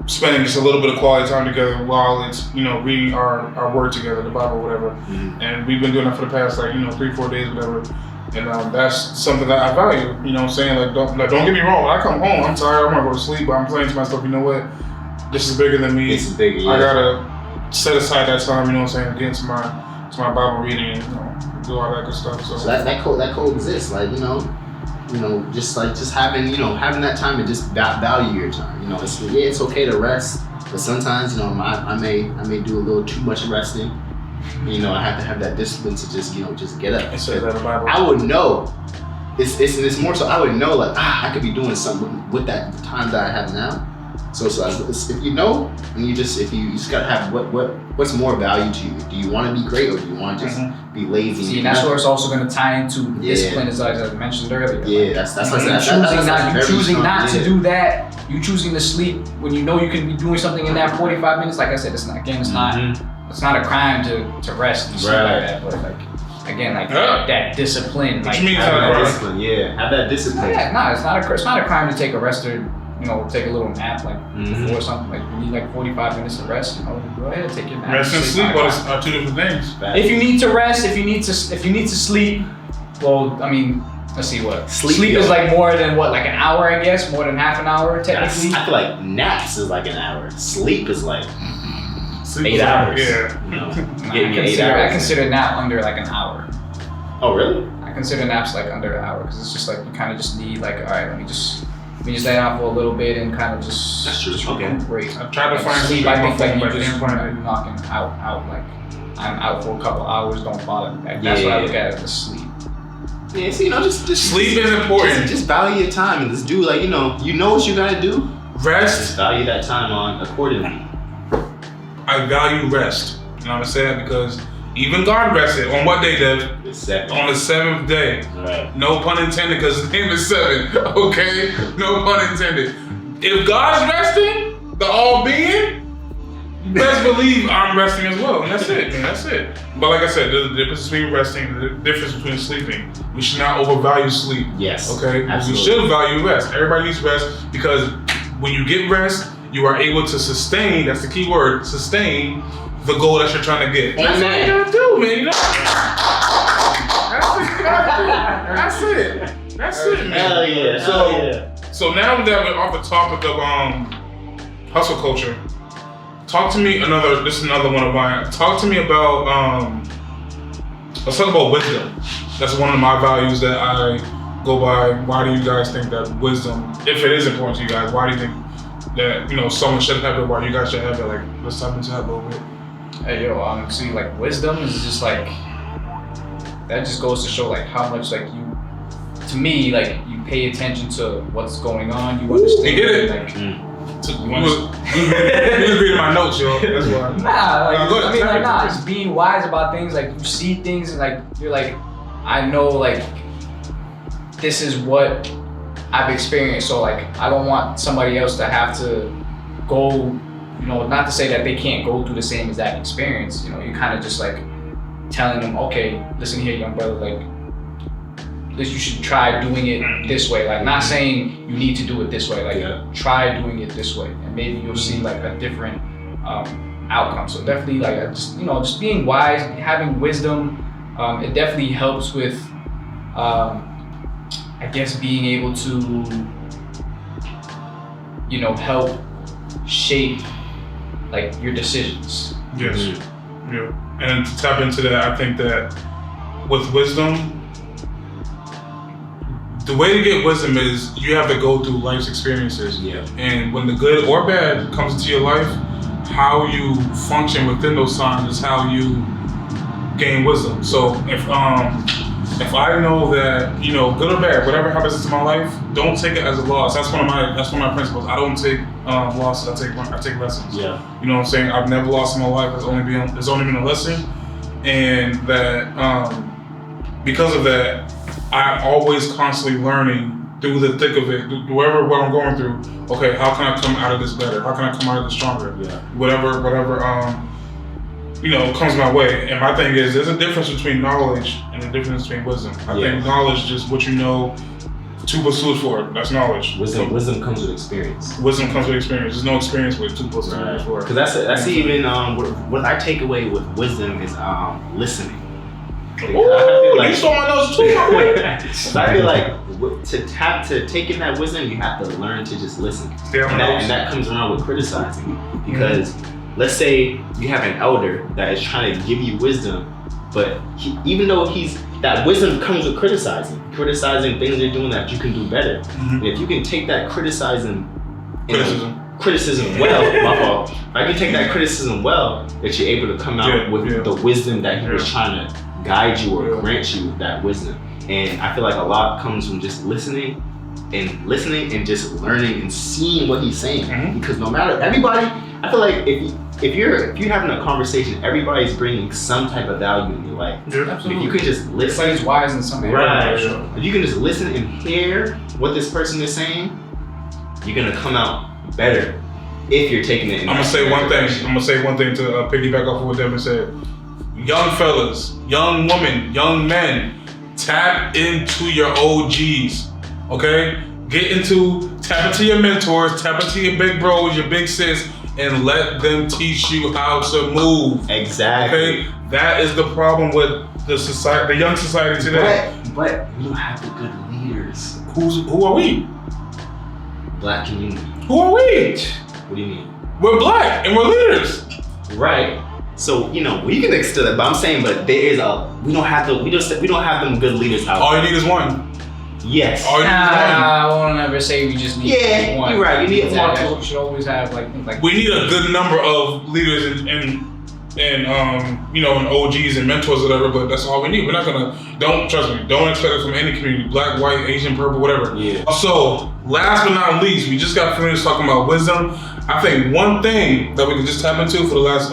spending just a little bit of quality time together while it's reading our word together, the Bible, whatever. And we've been doing that for the past 3-4 days, whatever. And that's something that I value. You know what I'm saying? Like don't get me wrong. When I come home, I'm tired. I want to go to sleep, but I'm saying to myself, you know what? This is bigger than me. This is bigger. Yeah. I gotta set aside that time. You know what I'm saying? Get into my Bible reading and do all that good stuff. So that coexists. Like just having having that time to just value your time. It's okay to rest, but sometimes I may do a little too much resting. I have to have that discipline to just get up. I would know. It's more so I would know like I could be doing something with that time that I have now. So if you know, and you just gotta have what's more value to you. Do you want to be great or do you want to just be lazy? See, and that's where it's also going to tie into discipline, as I mentioned earlier. Yeah, that's choosing not to do that. You choosing to sleep when you know you can be doing something in that 45 minutes. Like I said, it's not a crime to rest and sleep like that. But like again, like that discipline. Like have that discipline. Yeah, have that discipline. Yeah, it's not a crime to take a rest or take a little nap before something. Like you need like 45 minutes to rest. Go ahead, take your nap. Rest and sleep are two different things. If you need to rest, if you need to sleep, well, I mean, let's see what sleep is like more than like an hour, I guess, more than half an hour technically. I feel like naps is like an hour. Sleep is like 8 hours. Yeah. I consider nap under like an hour. Oh, really? I consider naps like under an hour because it's just like you kind of just need like, all right, let me just lay down for a little bit and kind of just That's true. just Okay. recuperate. I tried to find sleep. sleep on I my think phone, like but you just can't find it. you're knocking out like I'm out for a couple hours. Don't bother me. Like, that's what I look at as sleep. Yeah, so just Sleep is important. Just value your time and just do like you know what you gotta do. Just Rest. value that time on accordingly. I value rest. You know what I'm saying? Because even God rested on what day, Dev? The second. On the 7th day. Right. No pun intended, because his name is 7. Okay? No pun intended. If God's resting, the all-being, you best believe I'm resting as well. And that's it, man. That's it. But like I said, the difference between resting, the difference between sleeping. We should not overvalue sleep. Yes. Okay? Absolutely. We should value rest. Everybody needs rest because when you get rest, you are able to sustain, that's the key word, sustain the goal that you're trying to get. That's what you gotta do, man. You know? That's what you gotta do. That's it. That's it, man. Hell yeah. So, Hell yeah. so now that we're off the topic of hustle culture, talk to me this is another one of mine. Talk to me about let's talk about wisdom. That's one of my values that I go by. Why do you guys think that wisdom, if it is important to you guys, why do you think that, you know, someone should have it, why you guys should have it? Like, let's tap into that a little bit. Hey yo, see, like wisdom is just like that. Just goes to show like how much like you, to me, like you pay attention to what's going on. You understand. You get it. Like, You was reading my notes, yo. That's why. Nah, like, Go ahead. I mean, like, nah, just being wise about things. Like, you see things and, like, you're like, I know, like, this is what I've experienced. So, like, I don't want somebody else to have to go, you know, not to say that they can't go through the same exact experience. You know, you're kind of just, like, telling them, okay, listen here, young brother, like, this, you should try doing it this way. Like, not saying you need to do it this way. Like, try doing it this way, and maybe you'll see like a different outcome. So definitely, like, just being wise, having wisdom. It definitely helps with, I guess, being able to, you know, help shape like your decisions. Yes. Yeah. And to tap into that, I think that with wisdom, the way to get wisdom is you have to go through life's experiences. Yeah. And when the good or bad comes into your life, how you function within those times is how you gain wisdom. So if I know that, you know, good or bad, whatever happens into my life, don't take it as a loss. That's one of my principles. I don't take losses. I take lessons. Yeah. You know what I'm saying? I've never lost in my life. There's only been a lesson, and that because of that, I'm always constantly learning through the thick of it, whatever what I'm going through. Okay, how can I come out of this better? How can I come out of this stronger? Yeah. Whatever you know, comes my way. And my thing is, there's a difference between knowledge and a difference between wisdom. I think knowledge is just what you know. 2 plus 2 is 4. That's knowledge. Wisdom comes with experience. Wisdom comes with experience. There's no experience with 2 plus 2 is 4. Because that's even what I take away with wisdom is listening. Ooh, you saw my nose too, my boy. So I feel like to take in that wisdom, you have to learn to just listen. And that comes around with criticizing. Because let's say you have an elder that is trying to give you wisdom, but even though that wisdom comes with criticizing things they're doing that you can do better. Mm-hmm. If you can take that criticism Criticism well, my fault. If I can take that criticism well, that you're able to come out with the wisdom that he was trying to guide you or grant you that wisdom. And I feel like a lot comes from just listening and just learning and seeing what he's saying. Mm-hmm. Because no matter everybody, I feel like if you're having a conversation, everybody's bringing some type of value in your life. Yeah. If you can just listen, Everybody's wise in some area. right? If you can just listen and hear what this person is saying, you're gonna come out better if you're taking it. I'm gonna say one thing to piggyback off of what Devin said. Young fellas, young women, young men, tap into your OGs. Okay, tap into your mentors, tap into your big bros, your big sis, and let them teach you how to move. Exactly. Okay, that is the problem with the society, the young society today. But we don't have the good leaders. Who are we? Black community. Who are we? What do you mean? We're black and we're leaders. Right. So we can extend that, but I'm saying, but there is we don't have them good leaders out. All you need is one. Yes. All you need is one. I won't ever say we just need one. You're right. You need multiple. We should always have like we need a good number of leaders and OGs and mentors, or whatever. But that's all we need. We're not don't expect it from any community, black, white, Asian, purple, whatever. Yeah. So last but not least, we just got finished talking about wisdom. I think one thing that we can just tap into for the last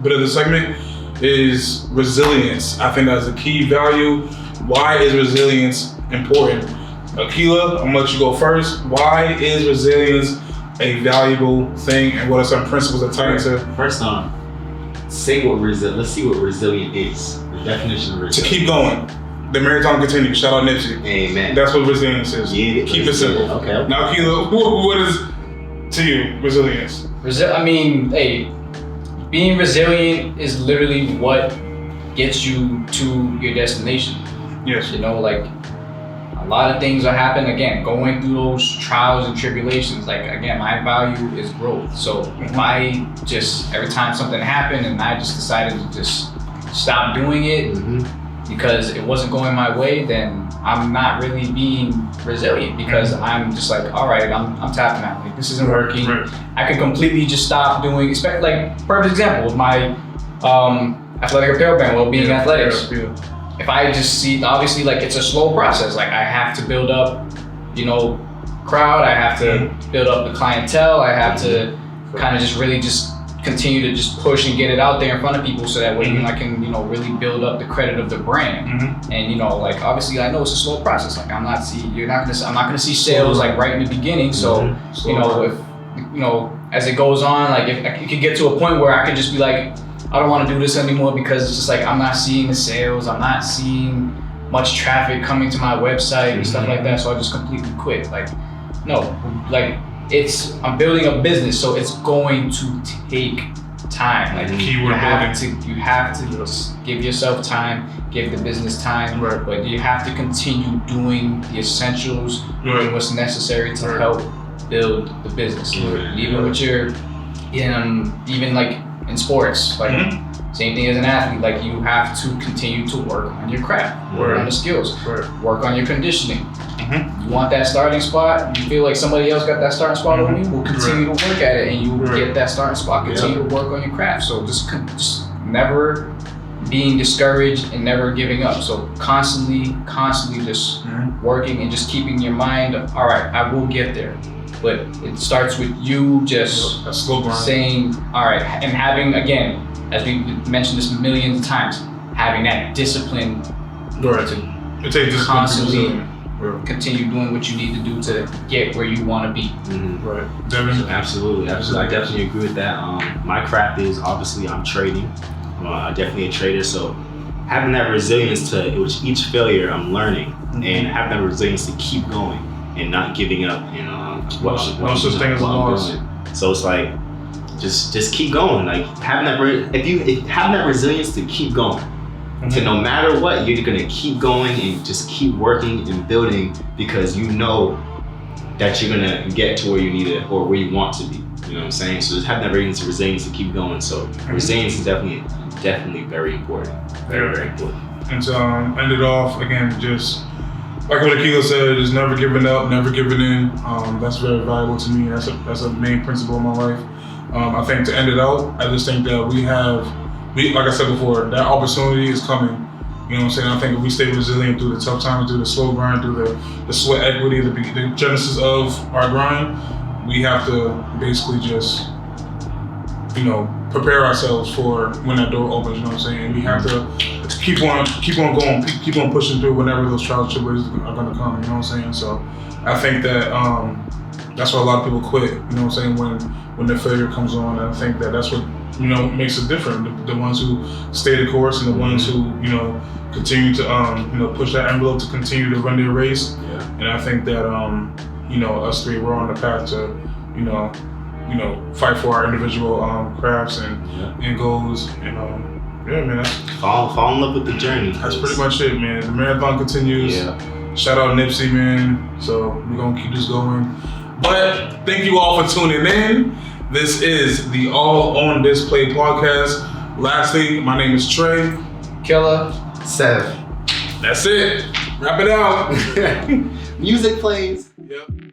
bit of the segment is resilience. I think that's a key value. Why is resilience important? Akila, I'm gonna let you go first. Why is resilience a valuable thing, and what are some principles that tie into? First let's see what resilient is. The definition of resilience. To keep going. The marathon continues. Shout out Nipsey. Amen. That's what resilience is. Yeah, keep it simple. Okay. Now, Akila, what is to you resilience? Being resilient is literally what gets you to your destination. Yes. Like a lot of things are happening, again, going through those trials and tribulations. Like, again, my value is growth. So if I just, every time something happened and I just decided to just stop doing it because it wasn't going my way, then I'm not really being resilient, because I'm just like, all right, I'm tapping out. Like, this isn't working. Right. I could completely just stop doing, like, perfect example with my athletic apparel brand, Wellbeing Athletics. Yeah. If I just see, obviously, like, it's a slow process. Like, I have to build up, crowd. I have to build up the clientele. I have to kind of just really just continue to just push and get it out there in front of people, so that way I can, really build up the credit of the brand. And like, obviously, I know it's a slow process. Like, I'm not gonna see sales like right in the beginning. So as it goes on, like, if it could get to a point where I could just be like, I don't want to do this anymore, because it's just like I'm not seeing the sales, I'm not seeing much traffic coming to my website and stuff like that, so I just completely quit. Like, no, like, I'm building a business, so it's going to take time. Like, you have to just give yourself time, give the business time, but you have to continue doing the essentials, doing what's necessary to help build the business. Even with even like in sports, like same thing as an athlete, like, you have to continue to work on your craft, work on the skills, work on your conditioning. You want that starting spot, you feel like somebody else got that starting spot on you, we'll continue to work at it, and you get that starting spot, continue to work on your craft. So just never being discouraged and never giving up. So constantly just working and just keeping your mind, all right, I will get there. But it starts with you just saying, all right, and having, again, as we mentioned this millions of times, having that discipline to constantly continue doing what you need to do to get where you want to be. Right. Devin? Absolutely. I definitely agree with that. My craft is, obviously, I'm trading. I'm definitely a trader, so having that resilience to each failure, I'm learning, and having that resilience to keep going and not giving up. No such thing as a loss. So it's like, just keep going. Like, having that resilience to keep going. So no matter what, you're gonna keep going and just keep working and building, because you know that you're gonna get to where you need it or where you want to be. You know what I'm saying? So just having that resilience to keep going. So resilience is definitely very important. Very, very important. And to end it off, again, just like what Akila said, is never giving up, never giving in. That's very valuable to me. That's a main principle in my life. I think to end it out, I just think that like I said before, that opportunity is coming. You know what I'm saying? I think if we stay resilient through the tough times, through the slow grind, through the sweat equity, the genesis of our grind, we have to basically just, prepare ourselves for when that door opens. You know what I'm saying? We have to keep on going, keep on pushing through whenever those trials and tribulations are going to come. You know what I'm saying? So I think that that's why a lot of people quit. You know what I'm saying? When the failure comes on, and I think that's what makes it different. The ones who stay the course, and the ones who continue to push that envelope to continue to run their race. Yeah. And I think that us three, we're on the path to fight for our individual crafts and goals. And yeah, man, fall in love with the journey. That's pretty much it, man. The marathon continues. Yeah. Shout out Nipsey, man. So we're gonna keep this going. But thank you all for tuning in. This is the All on Display podcast. Lastly, my name is Trey. Killer. Sev. That's it. Wrap it out. Music plays. Yep.